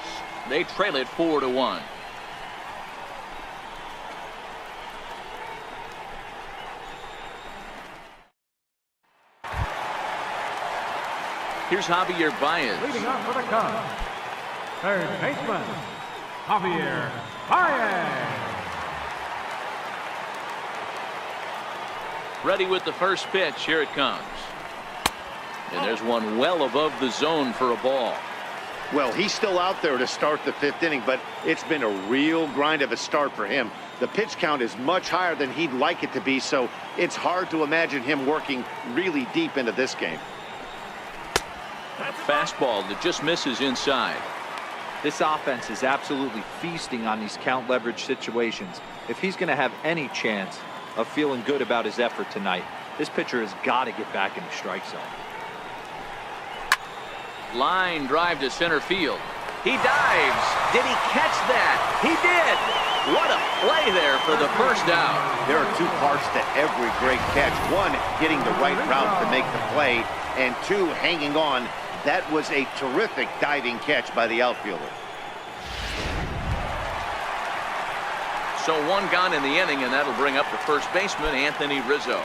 They trail it 4-1. Here's Javier Baez. Leading off for the Cubs, third baseman, Javier Baez. Ready with the first pitch. Here it comes. And there's one well above the zone for a ball. Well, he's still out there to start the 5th inning, but it's been a real grind of a start for him. The pitch count is much higher than he'd like it to be, so it's hard to imagine him working really deep into this game. Fastball that just misses inside. This offense is absolutely feasting on these count leverage situations. If he's going to have any chance of feeling good about his effort tonight, this pitcher has got to get back in the strike zone. Line drive to center field. He dives. Did he catch that? He did. What a play there for the first out. There are 2 parts to every great catch. 1, getting the right route to make the play, and 2, hanging on. That was a terrific diving catch by the outfielder. So 1 gone in the inning, and that'll bring up the first baseman, Anthony Rizzo.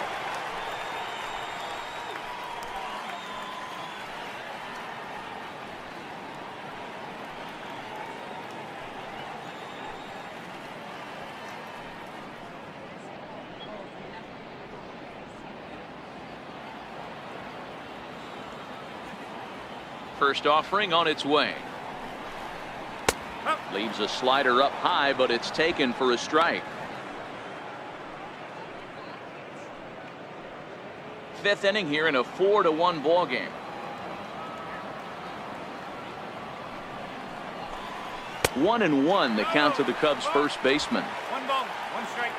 First offering on its way. Leaves a slider up high, but it's taken for a strike. 5th inning here in a 4-1 ball game. One and one the count to the Cubs first baseman. 1 ball, 1 strike.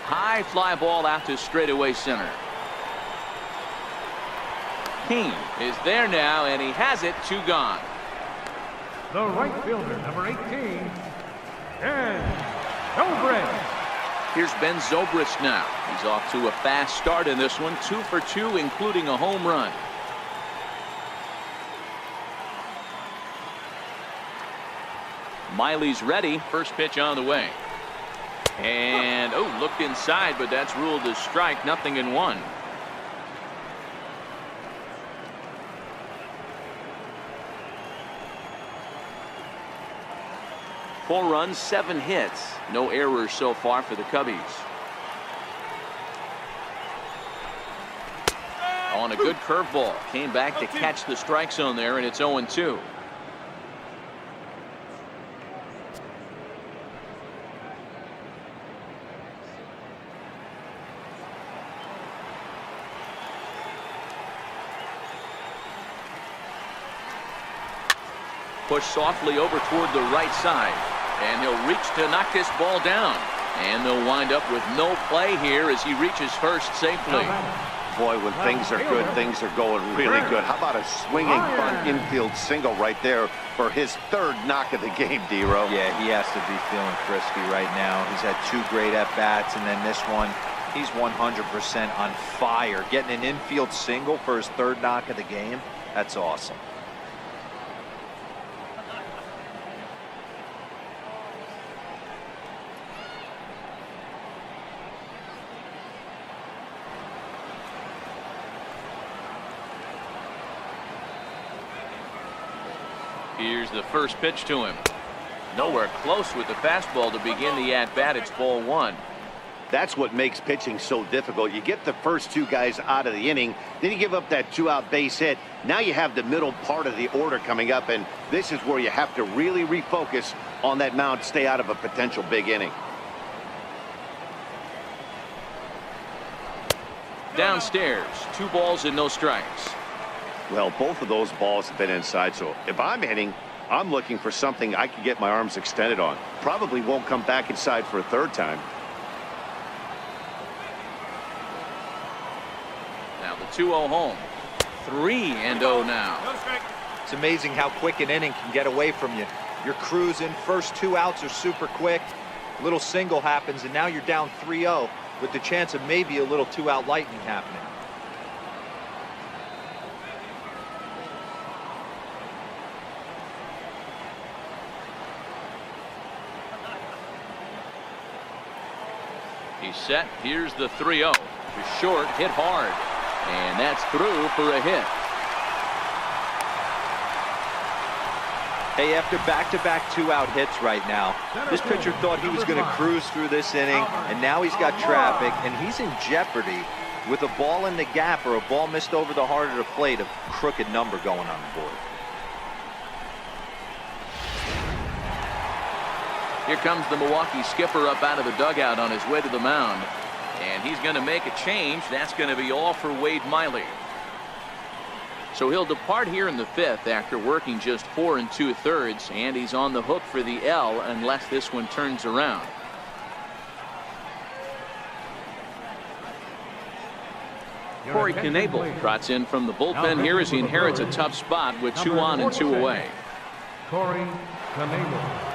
High fly ball out to straightaway center. Cain is there now, and he has it. 2 gone. The right fielder, number 18, Ben Zobrist. Here's Ben Zobrist now. He's off to a fast start in this one. 2 for 2, including a home run. Miley's ready. First pitch on the way. And, looked inside, but that's ruled as strike. 0-1. Four runs, 7 hits. No errors so far for the Cubbies. On a good curveball. Came back to catch the strike zone there, and it's 0-2. Push softly over toward the right side, and he'll reach to knock this ball down. And they'll wind up with no play here as he reaches first safely. Boy, when things are good, things are going really good. How about a swinging bunt infield single right there for his third knock of the game, D-Row? Yeah, he has to be feeling frisky right now. He's had 2 great at-bats, and then this one, he's 100% on fire. Getting an infield single for his third knock of the game, that's awesome. Here's the first pitch to him. Nowhere close with the fastball to begin the at-bat. It's ball 1. That's what makes pitching so difficult. You get the first 2 guys out of the inning, then you give up that 2-out base hit. Now you have the middle part of the order coming up, and this is where you have to really refocus on that mound, stay out of a potential big inning. Downstairs, 2 balls and no strikes. Well, both of those balls have been inside, so if I'm hitting, I'm looking for something I can get my arms extended on. Probably won't come back inside for a third time. Now the 2-0 home. 3-0 now. It's amazing how quick an inning can get away from you. You're cruising, first 2 outs are super quick. Little single happens, and now you're down 3-0 with the chance of maybe a little 2-out lightning happening. He's set. Here's the 3-0. To short, hit hard. And that's through for a hit. Hey, after back-to-back 2-out hits right now, this pitcher thought he was going to cruise through this inning, and now he's got traffic, and he's in jeopardy with a ball in the gap or a ball missed over the heart of the plate, a crooked number going on the board. Here comes the Milwaukee skipper up out of the dugout on his way to the mound. And he's going to make a change. That's going to be all for Wade Miley. So he'll depart here in the 5th after working just 4 2/3, and he's on the hook for the L unless this one turns around. Corey Knebel trots in from the bullpen here as he inherits a tough spot with 2 on and 2 away. Corey Knebel.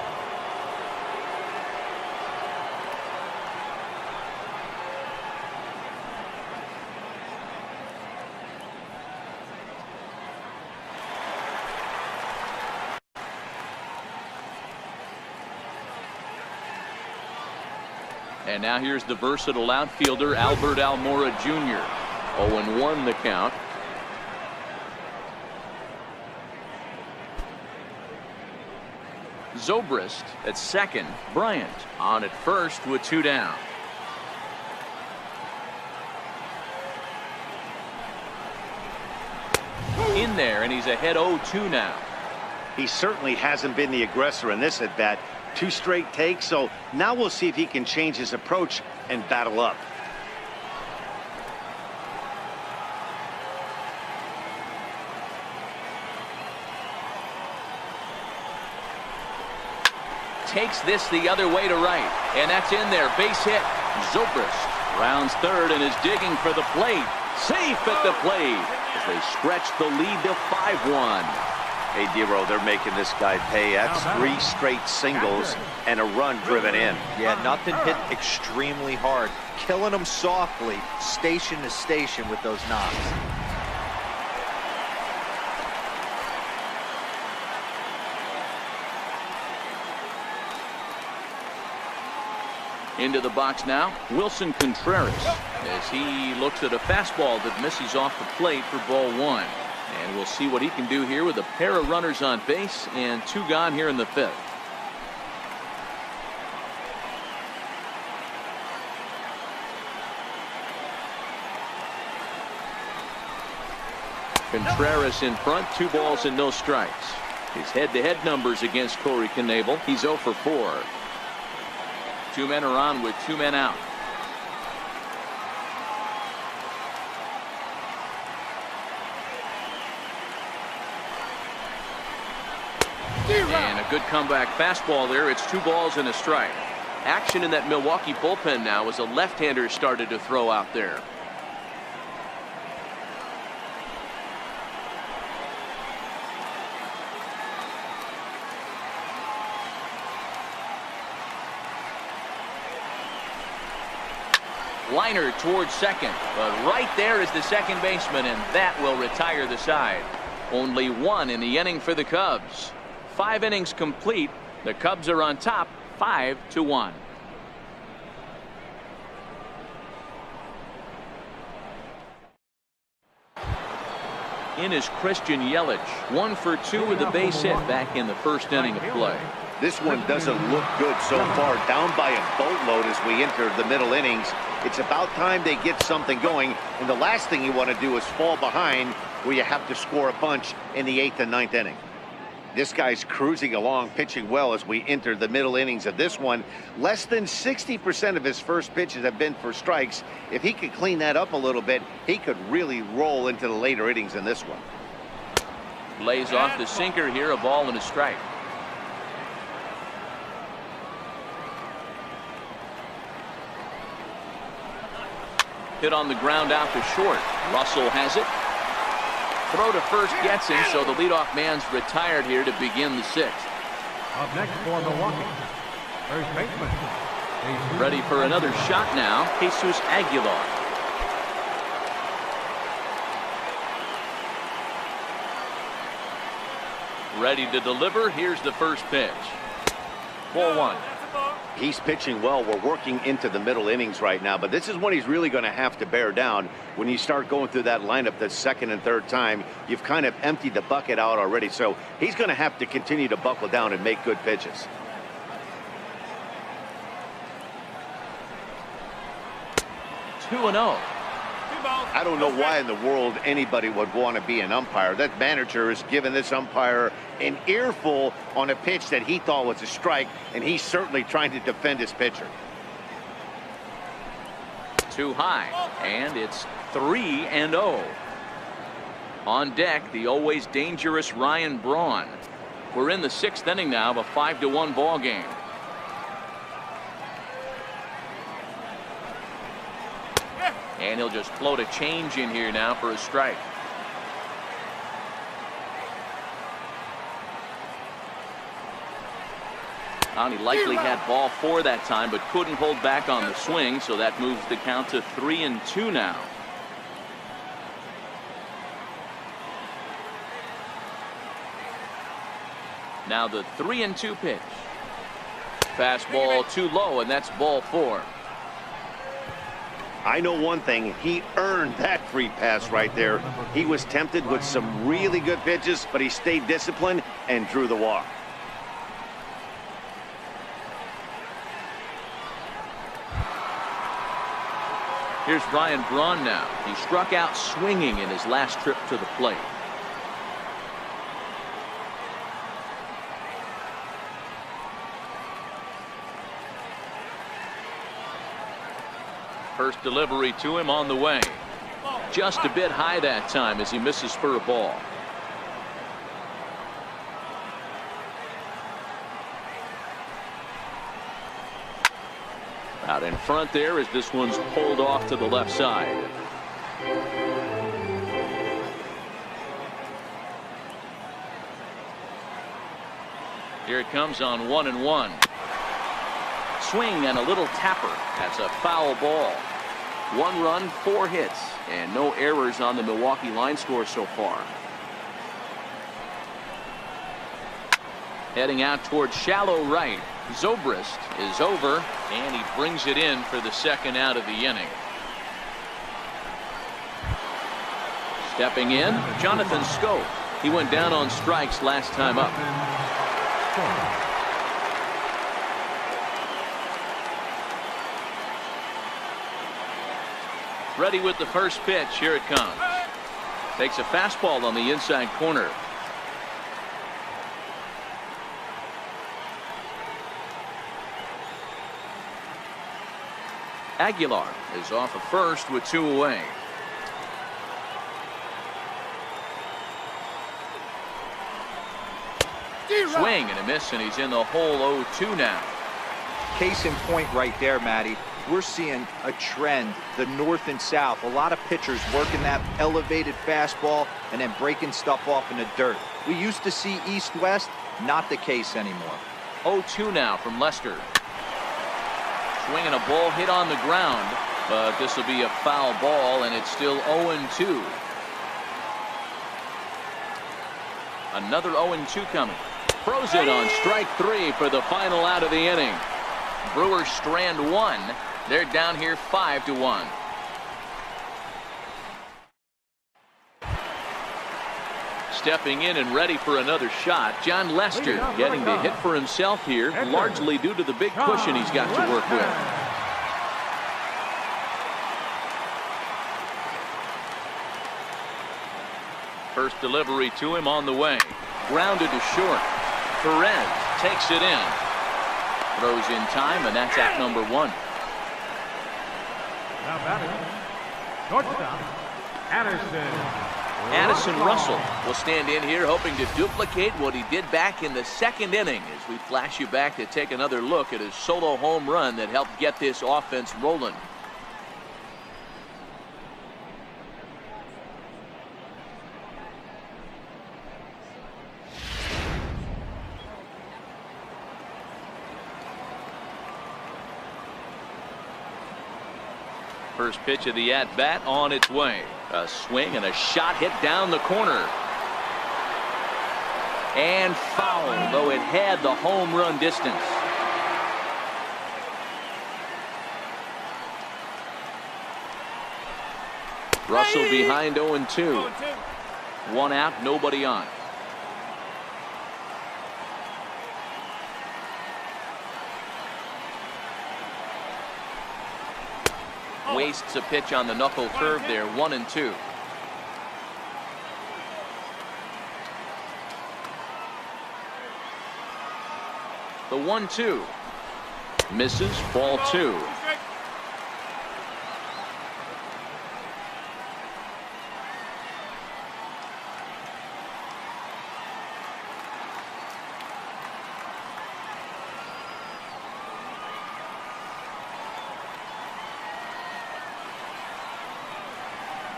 And now here's the versatile outfielder Albert Almora Jr. 0-1 the count. Zobrist at second. Bryant on at first with 2 down. In there, and he's ahead 0-2 now. He certainly hasn't been the aggressor in this at bat. 2 straight takes, so now we'll see if he can change his approach and battle up. Takes this the other way to right, and that's in there. Base hit. Zobrist rounds third and is digging for the plate. Safe at the plate as they stretch the lead to 5-1. Hey, D-Row, they're making this guy pay. That's 3 straight singles and a run driven in. Yeah, nothing hit extremely hard. Killing them softly, station to station with those knocks. Into the box now, Wilson Contreras, as he looks at a fastball that misses off the plate for ball 1. And we'll see what he can do here with a pair of runners on base and 2 gone here in the 5th. Contreras in front, 2 balls and no strikes. His head-to-head numbers against Corey Knebel. He's 0 for 4. 2 men are on with 2 men out. And a good comeback fastball there. It's 2 balls and a strike. Action in that Milwaukee bullpen now as a left-hander started to throw out there. Liner towards second, but right there is the second baseman, and that will retire the side. Only one in the inning for the Cubs. 5 innings complete. The Cubs are on top, 5-1. In is Christian Yelich, 1 for 2 with a base hit back in the first inning of play. This one doesn't look good so far. Down by a boatload as we enter the middle innings. It's about time they get something going, and the last thing you want to do is fall behind where you have to score a bunch in the 8th and 9th inning. This guy's cruising along, pitching well as we enter the middle innings of this one. Less than 60% of his first pitches have been for strikes. If he could clean that up a little bit, he could really roll into the later innings in this one. Lays off the sinker here, a ball and a strike. Hit on the ground out to short. Russell has it. Throw to first gets him, so the leadoff man's retired here to begin the 6th. Up next for Milwaukee, first baseman. Ready for another shot now, Jesus Aguilar. Ready to deliver. Here's the first pitch. Ball 1. He's pitching well. We're working into the middle innings right now, but this is when he's really going to have to bear down. When you start going through that lineup the second and third time, you've kind of emptied the bucket out already, so he's going to have to continue to buckle down and make good pitches. Two 2-0. I don't know why in the world anybody would want to be an umpire. That manager has given this umpire an earful on a pitch that he thought was a strike, and he's certainly trying to defend his pitcher. Too high, and it's 3-0. On deck, the always dangerous Ryan Braun. We're in the 6th inning now of a 5-1 ball game. And he'll just float a change in here now for a strike. And he likely had ball 4 that time, but couldn't hold back on the swing, so that moves the count to 3-2 now. Now the 3-2 pitch. Fastball too low, and that's ball 4. I know one thing, he earned that free pass right there. He was tempted with some really good pitches, but he stayed disciplined and drew the walk. Here's Ryan Braun now. He struck out swinging in his last trip to the plate. First delivery to him on the way. Just a bit high that time as he misses for a ball. Out in front there as this one's pulled off to the left side. Here it comes on 1-1. Swing and a little tapper. That's a foul ball. 1 run, 4 hits, and no errors on the Milwaukee line score so far. Heading out towards shallow right. Zobrist is over, and he brings it in for the 2nd out of the inning. Stepping in, Jonathan Schoop. He went down on strikes last time up. Ready with the first pitch. Here it comes. Takes a fastball on the inside corner. Aguilar is off of first with 2 away. Swing and a miss, and he's in the hole 0-2 now. Case in point right there, Matty. We're seeing a trend, the north and south. A lot of pitchers working that elevated fastball and then breaking stuff off in the dirt. We used to see east-west, not the case anymore. 0-2 now from Lester. Swinging a ball hit on the ground, but this will be a foul ball, and it's still 0-2. Another 0-2 coming. Throws it on strike 3 for the final out of the inning. Brewers strand 1. They're down here 5-1. Stepping in and ready for another shot, John Lester getting the hit for himself here, largely due to the big cushion he's got to work with. First delivery to him on the way. Grounded to short. Perez takes it in. Throws in time, and that's out number 1. Now batting, shortstop, Addison Russell will stand in here hoping to duplicate what he did back in the second inning as we flash you back to take another look at his solo home run that helped get this offense rolling. First pitch of the at-bat on its way. A swing and a shot hit down the corner. And foul, though it had the home run distance. Russell behind 0-2. 1 out, nobody on. Wastes a pitch on the knuckle curve there. 1-2. The 1-2 misses. Ball 2.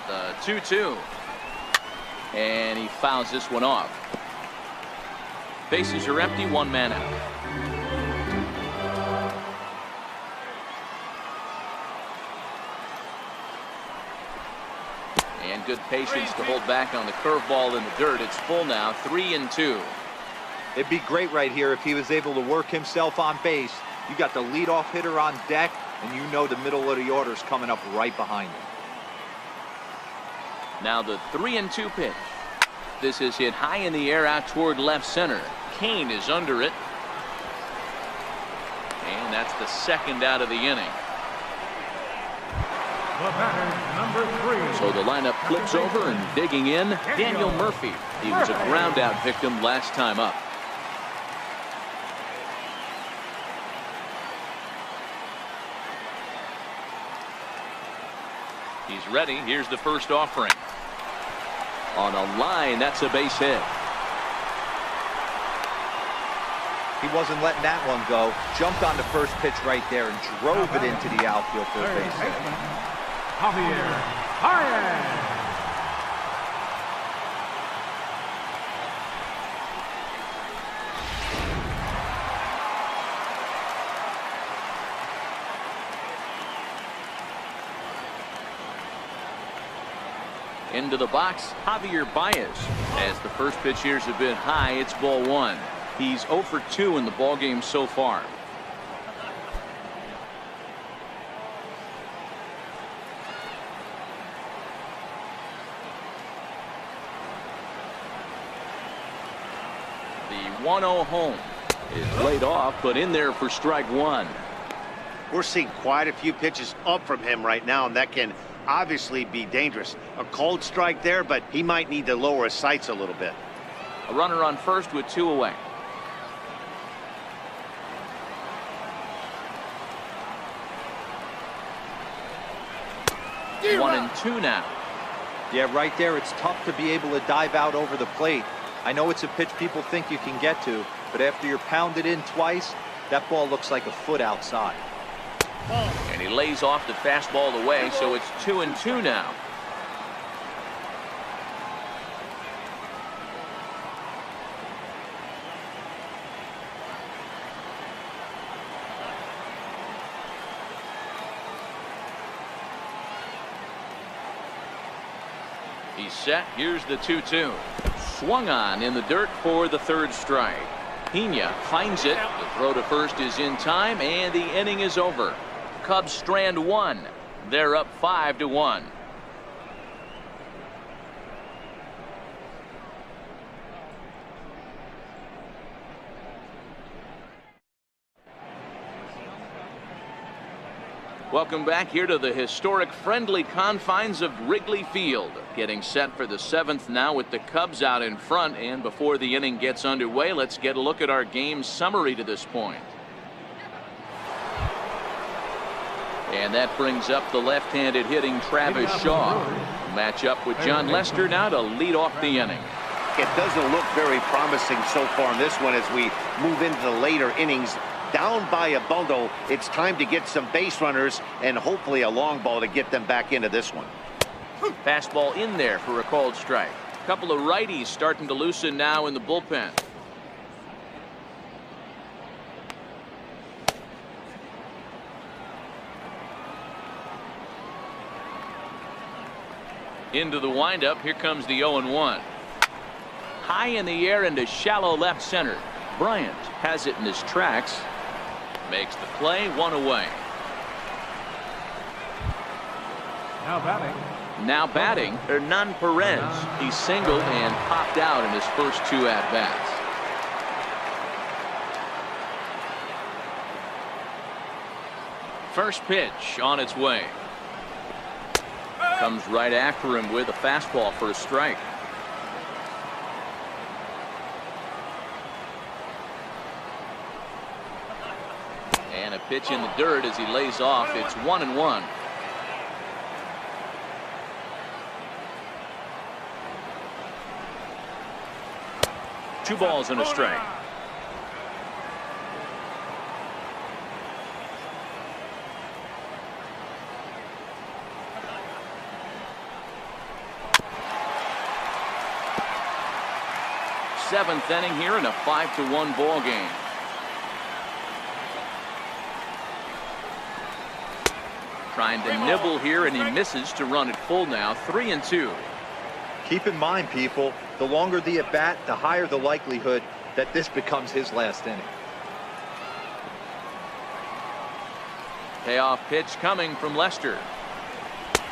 The 2-2, and he fouls this one off. Bases are empty, 1 man out. And good patience to hold back on the curveball in the dirt. It's full now, 3-2. It'd be great right here if he was able to work himself on base. You got the leadoff hitter on deck, and you know the middle of the order is coming up right behind him. Now the 3-2 pitch. This is hit high in the air out toward left center. Kane is under it. And that's the second out of the inning. The batter, number 3. So the lineup flips over, and digging in, Daniel Murphy. He was a ground out victim last time up. He's ready. Here's the first offering. On a line, that's a base hit. He wasn't letting that one go. Jumped on the first pitch right there and drove it into the outfield for a base hit. Javier Baez. Into the box, Javier Baez. As the first pitch here's a bit high, it's ball 1. He's 0 for 2 in the ballgame so far. The 1-0 home is laid off, but in there for strike 1. We're seeing quite a few pitches up from him right now, and that can obviously be dangerous. A cold strike there, but he might need to lower his sights a little bit. A runner on first with 2 away. Yeah, 1-2 now. Yeah, right there, it's tough to be able to dive out over the plate. I know it's a pitch people think you can get to, but after you're pounded in twice, That ball looks like a foot outside. And he lays off the fastball away, so it's 2-2 now. He's set. Here's the 2-2. Swung on in the dirt for the third strike. Pena finds it. The throw to first is in time, and the inning is over. Cubs strand one. They're up 5-1. Welcome back here to the historic friendly confines of Wrigley Field. Getting set for the seventh now with the Cubs out in front. And before the inning gets underway, let's get a look at our game summary to this point. And that brings up the left-handed hitting Travis Shaw. Match up with John Lester now to lead off the inning. It doesn't look very promising so far in this one as we move into the later innings. Down by a bundle, it's time to get some base runners and hopefully a long ball to get them back into this one. Fastball in there for a called strike. A couple of righties starting to loosen now in the bullpen. Into the windup. Here comes the 0-1. High in the air into shallow left center. Bryant has it in his tracks. Makes the play, one away. Now batting, Hernan Perez. He singled and popped out in his first two at-bats. First pitch on its way. Comes right after him with a fastball for a strike. And a pitch in the dirt as he lays off. It's 1-1. Two balls and a strike. Seventh inning here in a 5-1 ball game. Trying to nibble here, and he misses to run it full now. 3-2. Keep in mind, people, the longer the at bat, the higher the likelihood that this becomes his last inning. Payoff pitch coming from Lester.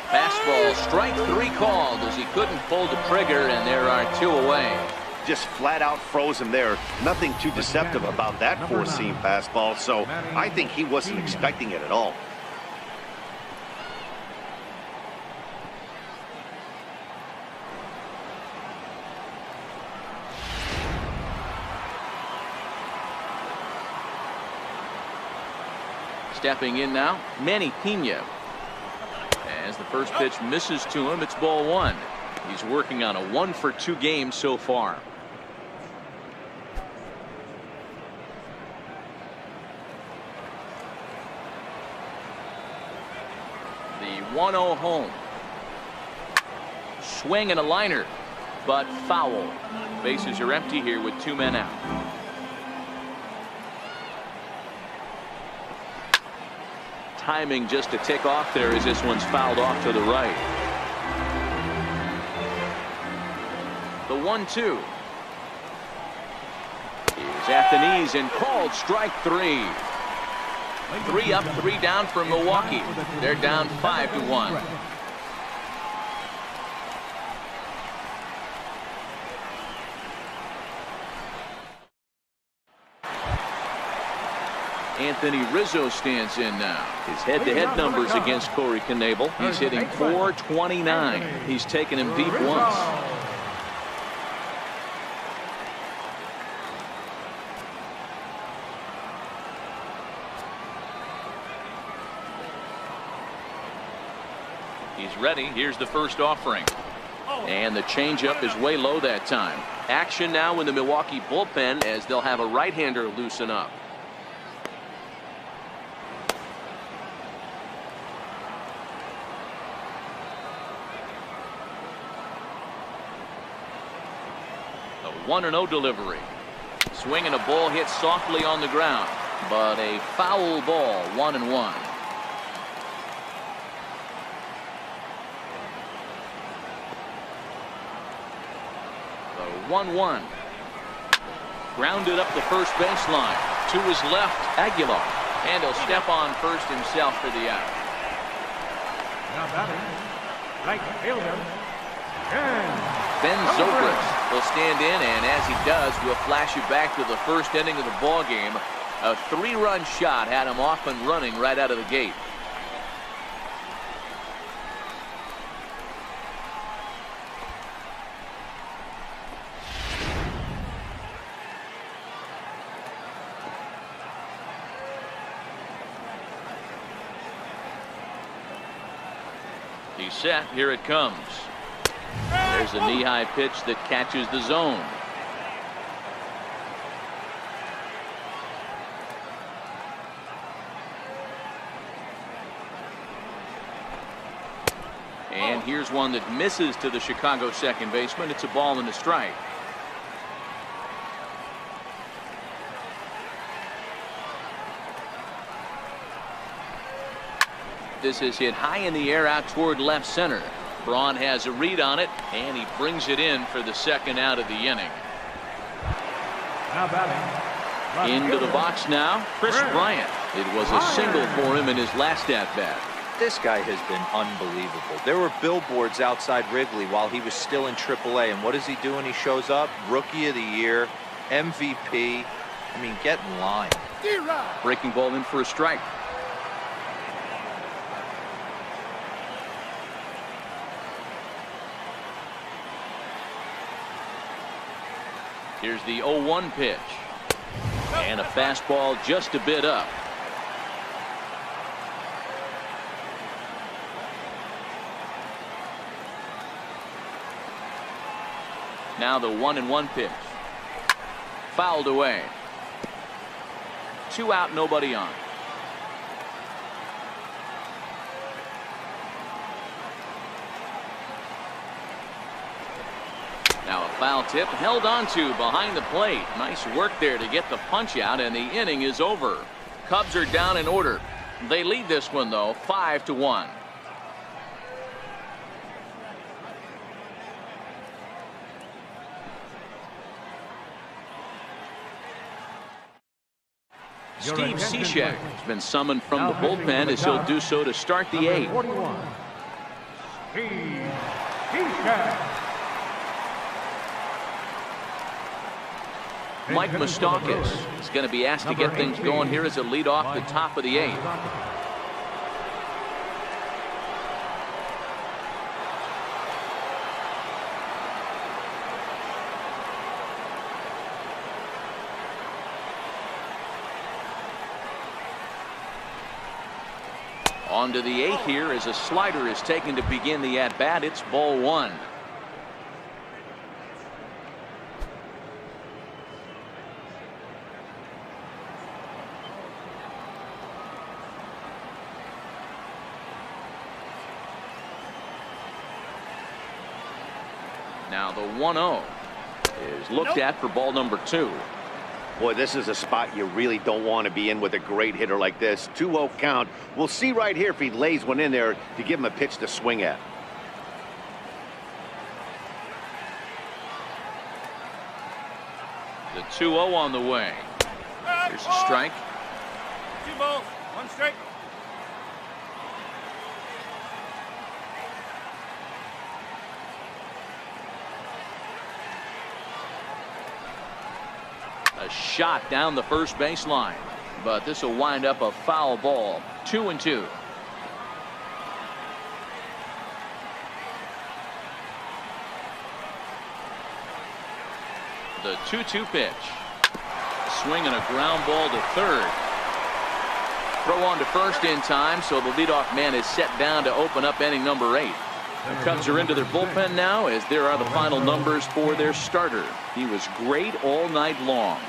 Fastball, strike three called as he couldn't pull the trigger, and there are two away. Just flat out frozen there. Nothing too deceptive about that four-seam fastball, so I think he wasn't expecting it at all. Stepping in now, Manny Pena. As the first pitch misses to him, it's ball one. He's working on a 1-for-2 game so far. The 1-0 home. Swing and a liner, but foul. Bases are empty here with two men out. Timing just to tick off there as this one's fouled off to the right. The 1-2 is at the knees and called strike three. 3 up, 3 down for Milwaukee. They're down 5-1. Anthony Rizzo stands in now. His head-to-head numbers against Corey Knebel. He's hitting .429. He's taken him deep once. He's ready. Here's the first offering. And the changeup is way low that time. Action now in the Milwaukee bullpen as they'll have a right-hander loosen up. 1-0 delivery. Swing and a ball hit softly on the ground, but a foul ball. 1-1. The 1-1. Grounded up the first baseline. To his left, Aguilar. And he'll step on first himself for the out. Now batting, right fielder, Ben Zobrist will stand in, and as he does, we'll flash you back to the first inning of the ball game. A 3-run shot had him off and running right out of the gate. He's set. Here it comes. There's a knee-high pitch that catches the zone. And here's one that misses to the Chicago second baseman. It's a ball and a strike. This is hit high in the air out toward left center. Braun has a read on it, and he brings it in for the second out of the inning. now batting, Into the box now, Chris Bryant. It was a single for him in his last at-bat. This guy has been unbelievable. There were billboards outside Wrigley while he was still in AAA, and what does he do when he shows up? Rookie of the Year, MVP. I mean, get in line. Breaking ball in for a strike. Here's the 0-1 pitch. And a fastball just a bit up. Now the 1-1 pitch. Fouled away. 2 out, nobody on. Now a foul tip held on to behind the plate. Nice work there to get the punch out, and the inning is over. Cubs are down in order. They lead this one though 5-1. Steve Cishek has been summoned from the bullpen as he'll do so to start the 8th. 41. Steve Cishek. Mike Moustakas is going to be asked to get things going here as a lead off the top of the 8th. On to the 8th here as a slider is taken to begin the at-bat. It's ball 1. Now the 1-0 is looked at for ball number 2. Boy, this is a spot you really don't want to be in with a great hitter like this. 2-0 count. We'll see right here if he lays one in there to give him a pitch to swing at. The 2-0 on the way. Here's a strike. 2 balls, 1 strike. A shot down the first baseline, but this will wind up a foul ball. 2-2. The 2-2 pitch. Swing and a ground ball to third. Throw on to first in time, so the leadoff man is set down to open up inning number 8. The Cubs are into their bullpen now as there are the final numbers for their starter. He was great all night long.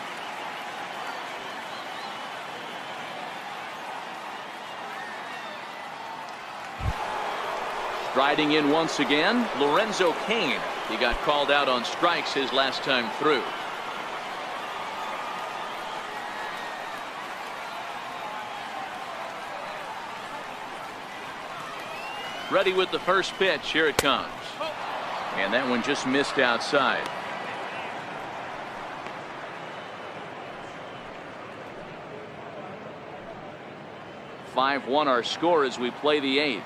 Striding in once again, Lorenzo Cain. He got called out on strikes his last time through. Ready with the first pitch. Here it comes. And that one just missed outside. 5-1 our score as we play the 8th.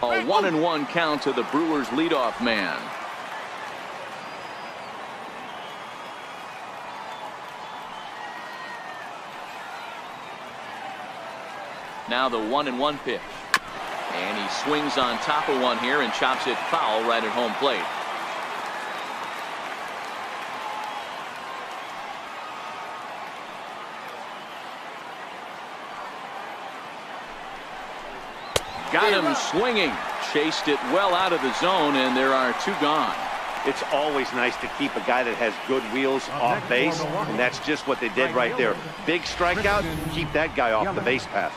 A 1-1 count to the Brewers leadoff man. Now the 1-1 pitch. And he swings on top of one here and chops it foul right at home plate. Got him swinging. Chased it well out of the zone, and there are 2 gone. It's always nice to keep a guy that has good wheels off base, and that's just what they did right there. Big strikeout, keep that guy off the base path.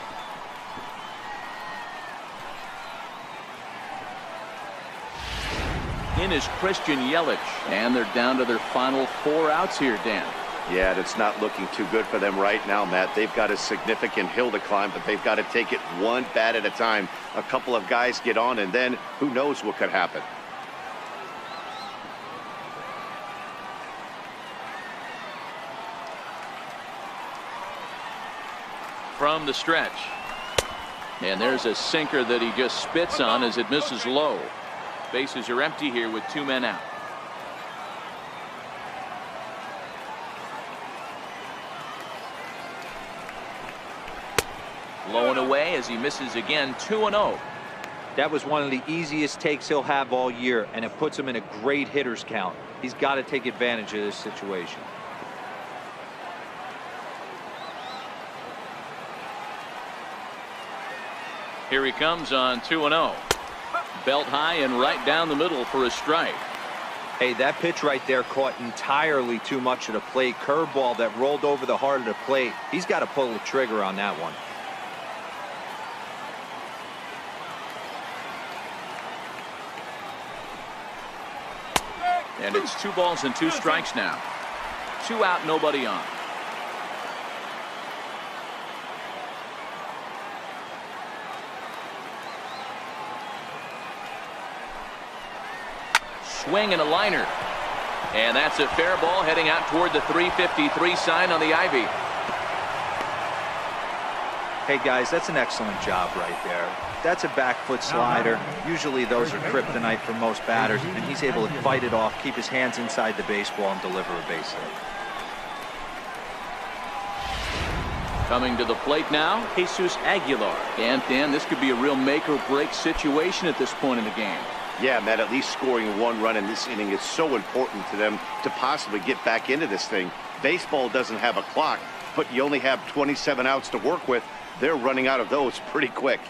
In is Christian Yelich, and they're down to their final 4 outs here, Dan. Yeah, it's not looking too good for them right now, Matt. They've got a significant hill to climb, but they've got to take it one bat at a time. A couple of guys get on, and then who knows what could happen. From the stretch. And there's a sinker that he just spits on as it misses low. Bases are empty here with 2 men out. Low and away as he misses again. 2-0. That was one of the easiest takes he'll have all year, and it puts him in a great hitter's count. He's got to take advantage of this situation. Here he comes on 2-0. Belt high and right down the middle for a strike. Hey, that pitch right there caught entirely too much of the plate. Curveball that rolled over the heart of the plate. He's got to pull the trigger on that one. And it's 2 balls and 2 strikes now. 2 out, nobody on. Swing and a liner. And that's a fair ball heading out toward the 353 sign on the ivy. Hey guys, that's an excellent job right there. That's a back foot slider. Usually those are kryptonite for most batters, and he's able to fight it off, keep his hands inside the baseball, and deliver a base hit. Coming to the plate now, Jesus Aguilar. And Dan, this could be a real make or break situation at this point in the game. Yeah, Matt, at least scoring 1 run in this inning is so important to them to possibly get back into this thing. Baseball doesn't have a clock, but you only have 27 outs to work with. They're running out of those pretty quick.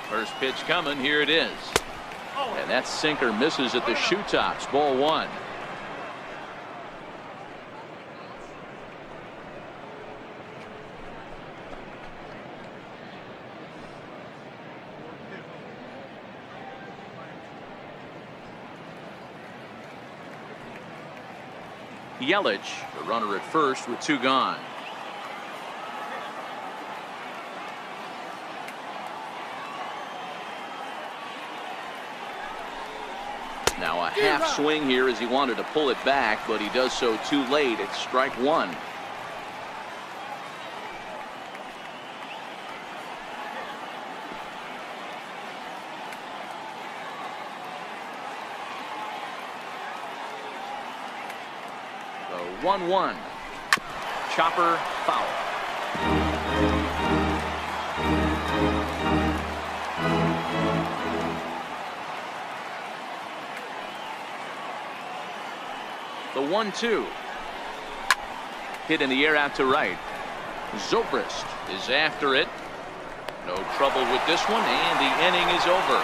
First pitch coming. Here it is. And that sinker misses at the shoe tops. Ball 1. Yelich, the runner at first with 2 gone. Now a half swing here as he wanted to pull it back, but he does so too late. It's strike 1. The 1-1. Chopper foul. The 1-2. Hit in the air out to right. Zobrist is after it. No trouble with this one, and the inning is over.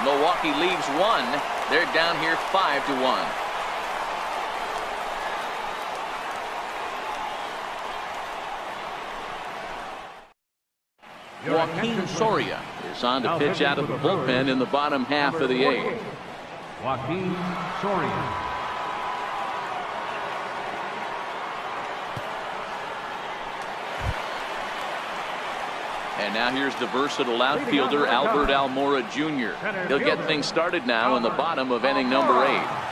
Milwaukee leaves one. They're down here 5-1. Joaquin Soria is on to pitch out of the bullpen in the bottom half of the eighth. Joaquin Soria. And now here's the versatile outfielder Albert Almora Jr. He'll get things started now in the bottom of inning number 8.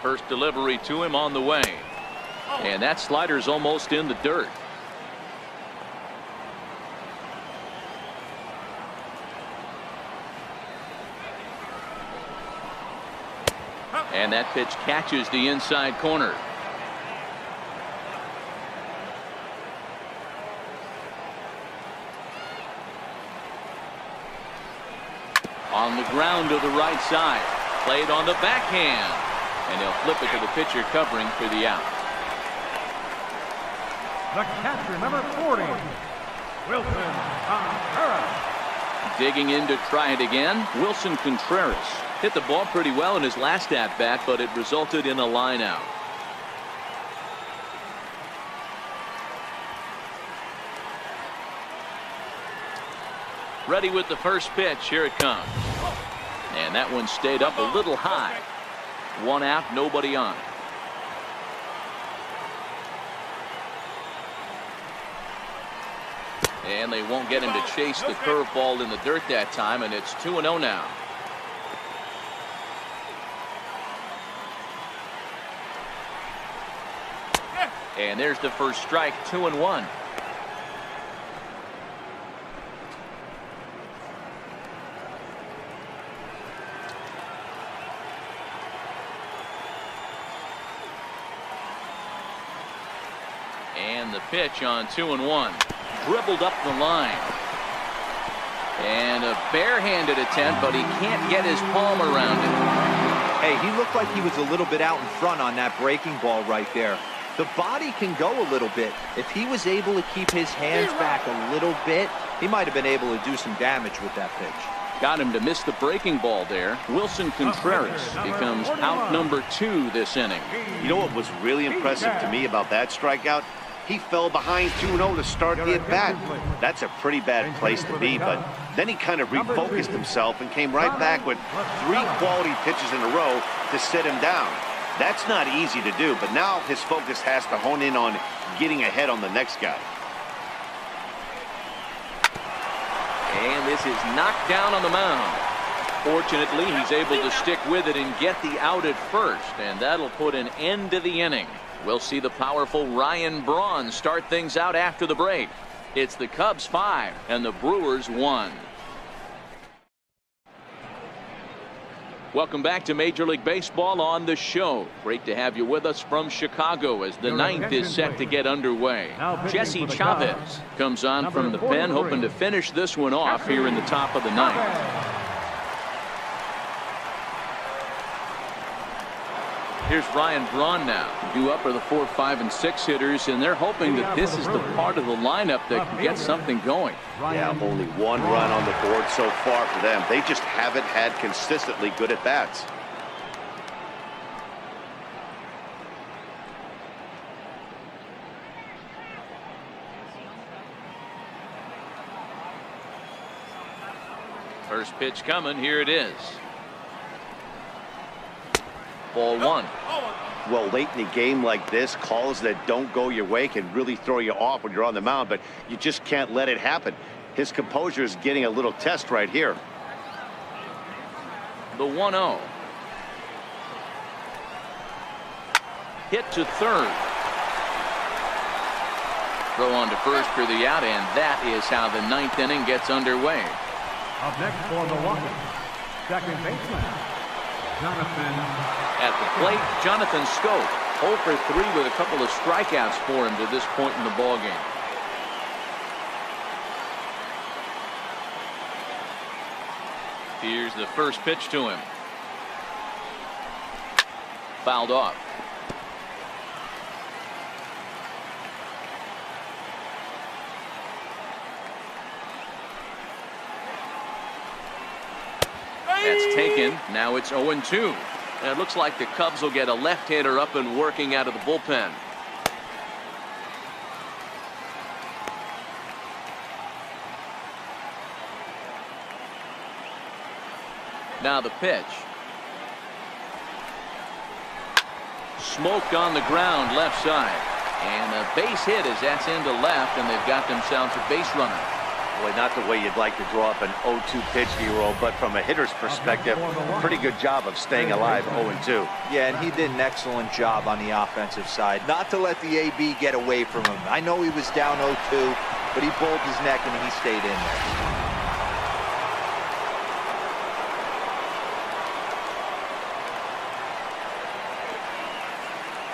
First delivery to him on the way. And that slider's almost in the dirt. And that pitch catches the inside corner. On the ground to the right side. Played on the backhand. And he'll flip it to the pitcher covering for the out. The catcher, number 40, Wilson Contreras. Digging in to try it again, Wilson Contreras. Hit the ball pretty well in his last at-bat, but it resulted in a line out. Ready with the first pitch. Here it comes. And that one stayed up a little high. 1 out, nobody on. And they won't get him to chase the curveball in the dirt that time, and it's 2-0 now. And there's the first strike, 2-1. And the pitch on 2-1. Dribbled up the line. And a barehanded attempt, but he can't get his palm around it. Hey, he looked like he was a little bit out in front on that breaking ball right there. The body can go a little bit. If he was able to keep his hands back a little bit, he might have been able to do some damage with that pitch. Got him to miss the breaking ball there. Wilson Contreras becomes out number 2 this inning. You know what was really impressive to me about that strikeout? He fell behind 2-0 to start the at-bat. That's a pretty bad place to be, but then he kind of refocused himself and came right back with 3 quality pitches in a row to sit him down. That's not easy to do, but now his focus has to hone in on getting ahead on the next guy. And this is knocked down on the mound. Fortunately, he's able to stick with it and get the out at first, and that'll put an end to the inning. We'll see the powerful Ryan Braun start things out after the break. It's the Cubs 5 and the Brewers 1. Welcome back to Major League Baseball on the show. Great to have you with us from Chicago as the 9th is set to get underway. Jesse Chavez comes on from the pen, hoping to finish this one off here in the top of the 9th. Here's Ryan Braun now. Due up are the 4, 5, and 6 hitters, and they're hoping that this is the part of the lineup that can get something going. Yeah, only 1 run on the board so far for them. They just haven't had consistently good at-bats. First pitch coming. Here it is. Ball 1. Well, late in a game like this, calls that don't go your way can really throw you off when you're on the mound, but you just can't let it happen. His composure is getting a little test right here. The 1-0. Hit to third. Throw on to first for the out, and that is how the 9th inning gets underway. Up next for Milwaukee, second baseman, Jonathan. At the plate, Jonathan Scope, 0 for 3 with a couple of strikeouts for him to this point in the ballgame. Here's the first pitch to him. Fouled off. That's taken. Now it's 0-2. And it looks like the Cubs will get a left-hander up and working out of the bullpen. Now the pitch. Smoked on the ground left side. And a base hit as that's into left, and they've got themselves a base runner. Boy, not the way you'd like to draw up an 0-2 pitch, D-roll, but from a hitter's perspective, pretty good job of staying alive 0-2. Yeah, and he did an excellent job on the offensive side. Not to let the AB get away from him. I know he was down 0-2, but he pulled his neck and he stayed in there.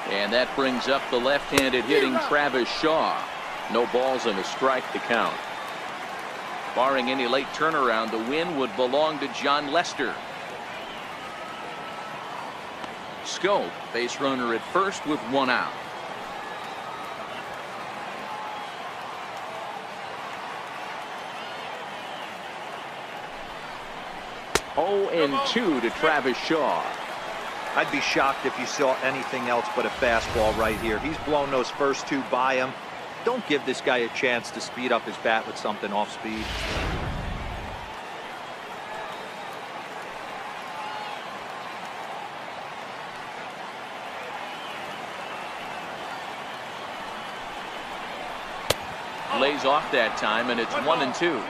And that brings up the left-handed hitting Travis Shaw. No balls and a strike to count. Barring any late turnaround, the win would belong to John Lester. Scope, base runner at first with one out. Oh, and 2 to Travis Shaw. I'd be shocked if you saw anything else but a fastball right here. He's blown those first 2 by him. Don't give this guy a chance to speed up his bat with something off speed. Lays off that time, and it's 1-2.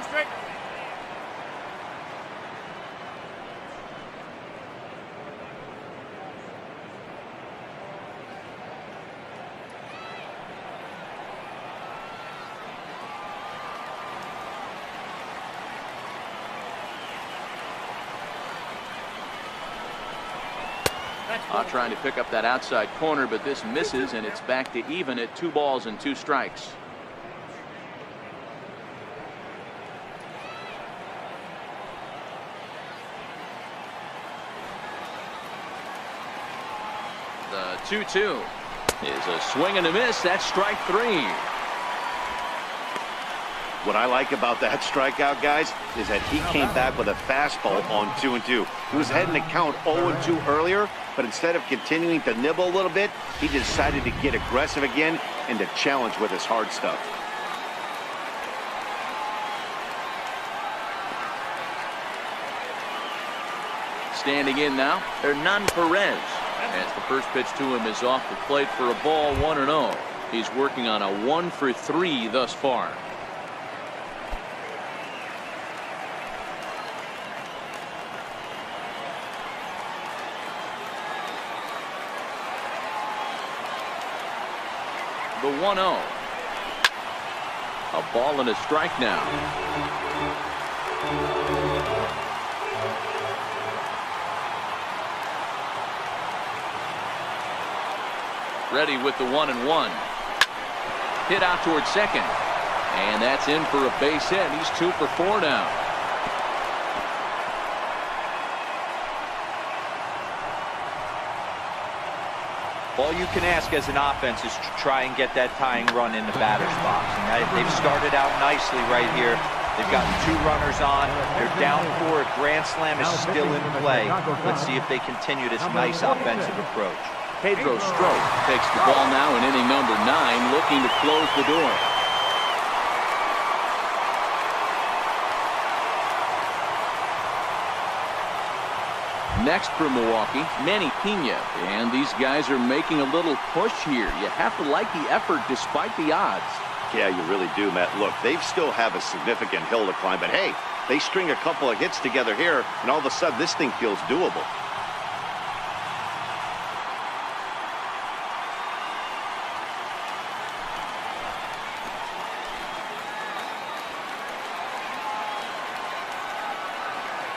Trying to pick up that outside corner, but this misses, and it's back to even at 2 balls and 2 strikes. The 2-2 is a swing and a miss. That's strike 3. What I like about that strikeout, guys, is that he came back with a fastball on 2-2. He was heading to count 0-2 earlier, but instead of continuing to nibble a little bit, he decided to get aggressive again and to challenge with his hard stuff. Standing in now, Hernan Perez. As the first pitch to him is off the plate for a ball, 1-0. He's working on a 1-for-3 thus far. The 1-0. A ball and a strike now. Ready with the 1-1. Hit out towards second. And that's in for a base hit. He's 2 for 4 now. All you can ask as an offense is to try and get that tying run in the batter's box. And they've started out nicely right here. They've gotten 2 runners on. They're down 4. A grand slam is still in play. Let's see if they continue this nice offensive approach. Pedro Strop takes the ball now in inning number 9, looking to close the door. Next for Milwaukee, Manny Pena, and these guys are making a little push here. You have to like the effort despite the odds. Yeah, you really do, Matt. Look, they still have a significant hill to climb, but hey, they string a couple of hits together here, and all of a sudden this thing feels doable.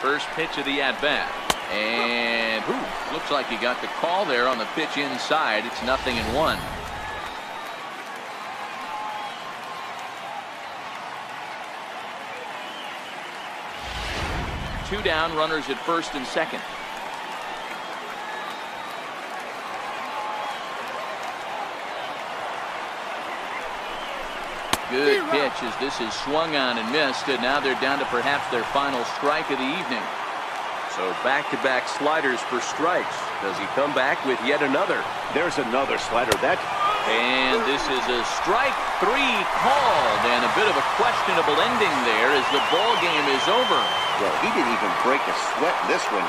First pitch of the at-bat. And looks like he got the call there on the pitch inside. It's 0-1. Two down, runners at first and second. Good pitch as this is swung on and missed, and now they're down to perhaps their final strike of the evening. So back-to-back sliders for strikes. Does he come back with yet another? There's another slider. And this is a strike 3 called, and a bit of a questionable ending there as the ball game is over. Well, he didn't even break a sweat in this one.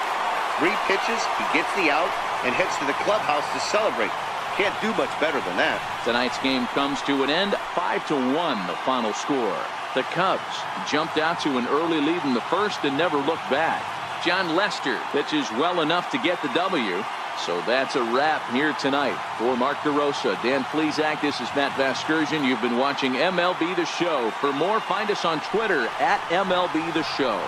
3 pitches, he gets the out and heads to the clubhouse to celebrate. Can't do much better than that. Tonight's game comes to an end, 5-1 the final score. The Cubs jumped out to an early lead in the first and never looked back. John Lester pitches well enough to get the W. So that's a wrap here tonight. For Mark DeRosa, Dan Plesac, this is Matt Vasgersian. You've been watching MLB The Show. For more, find us on Twitter at MLB The Show.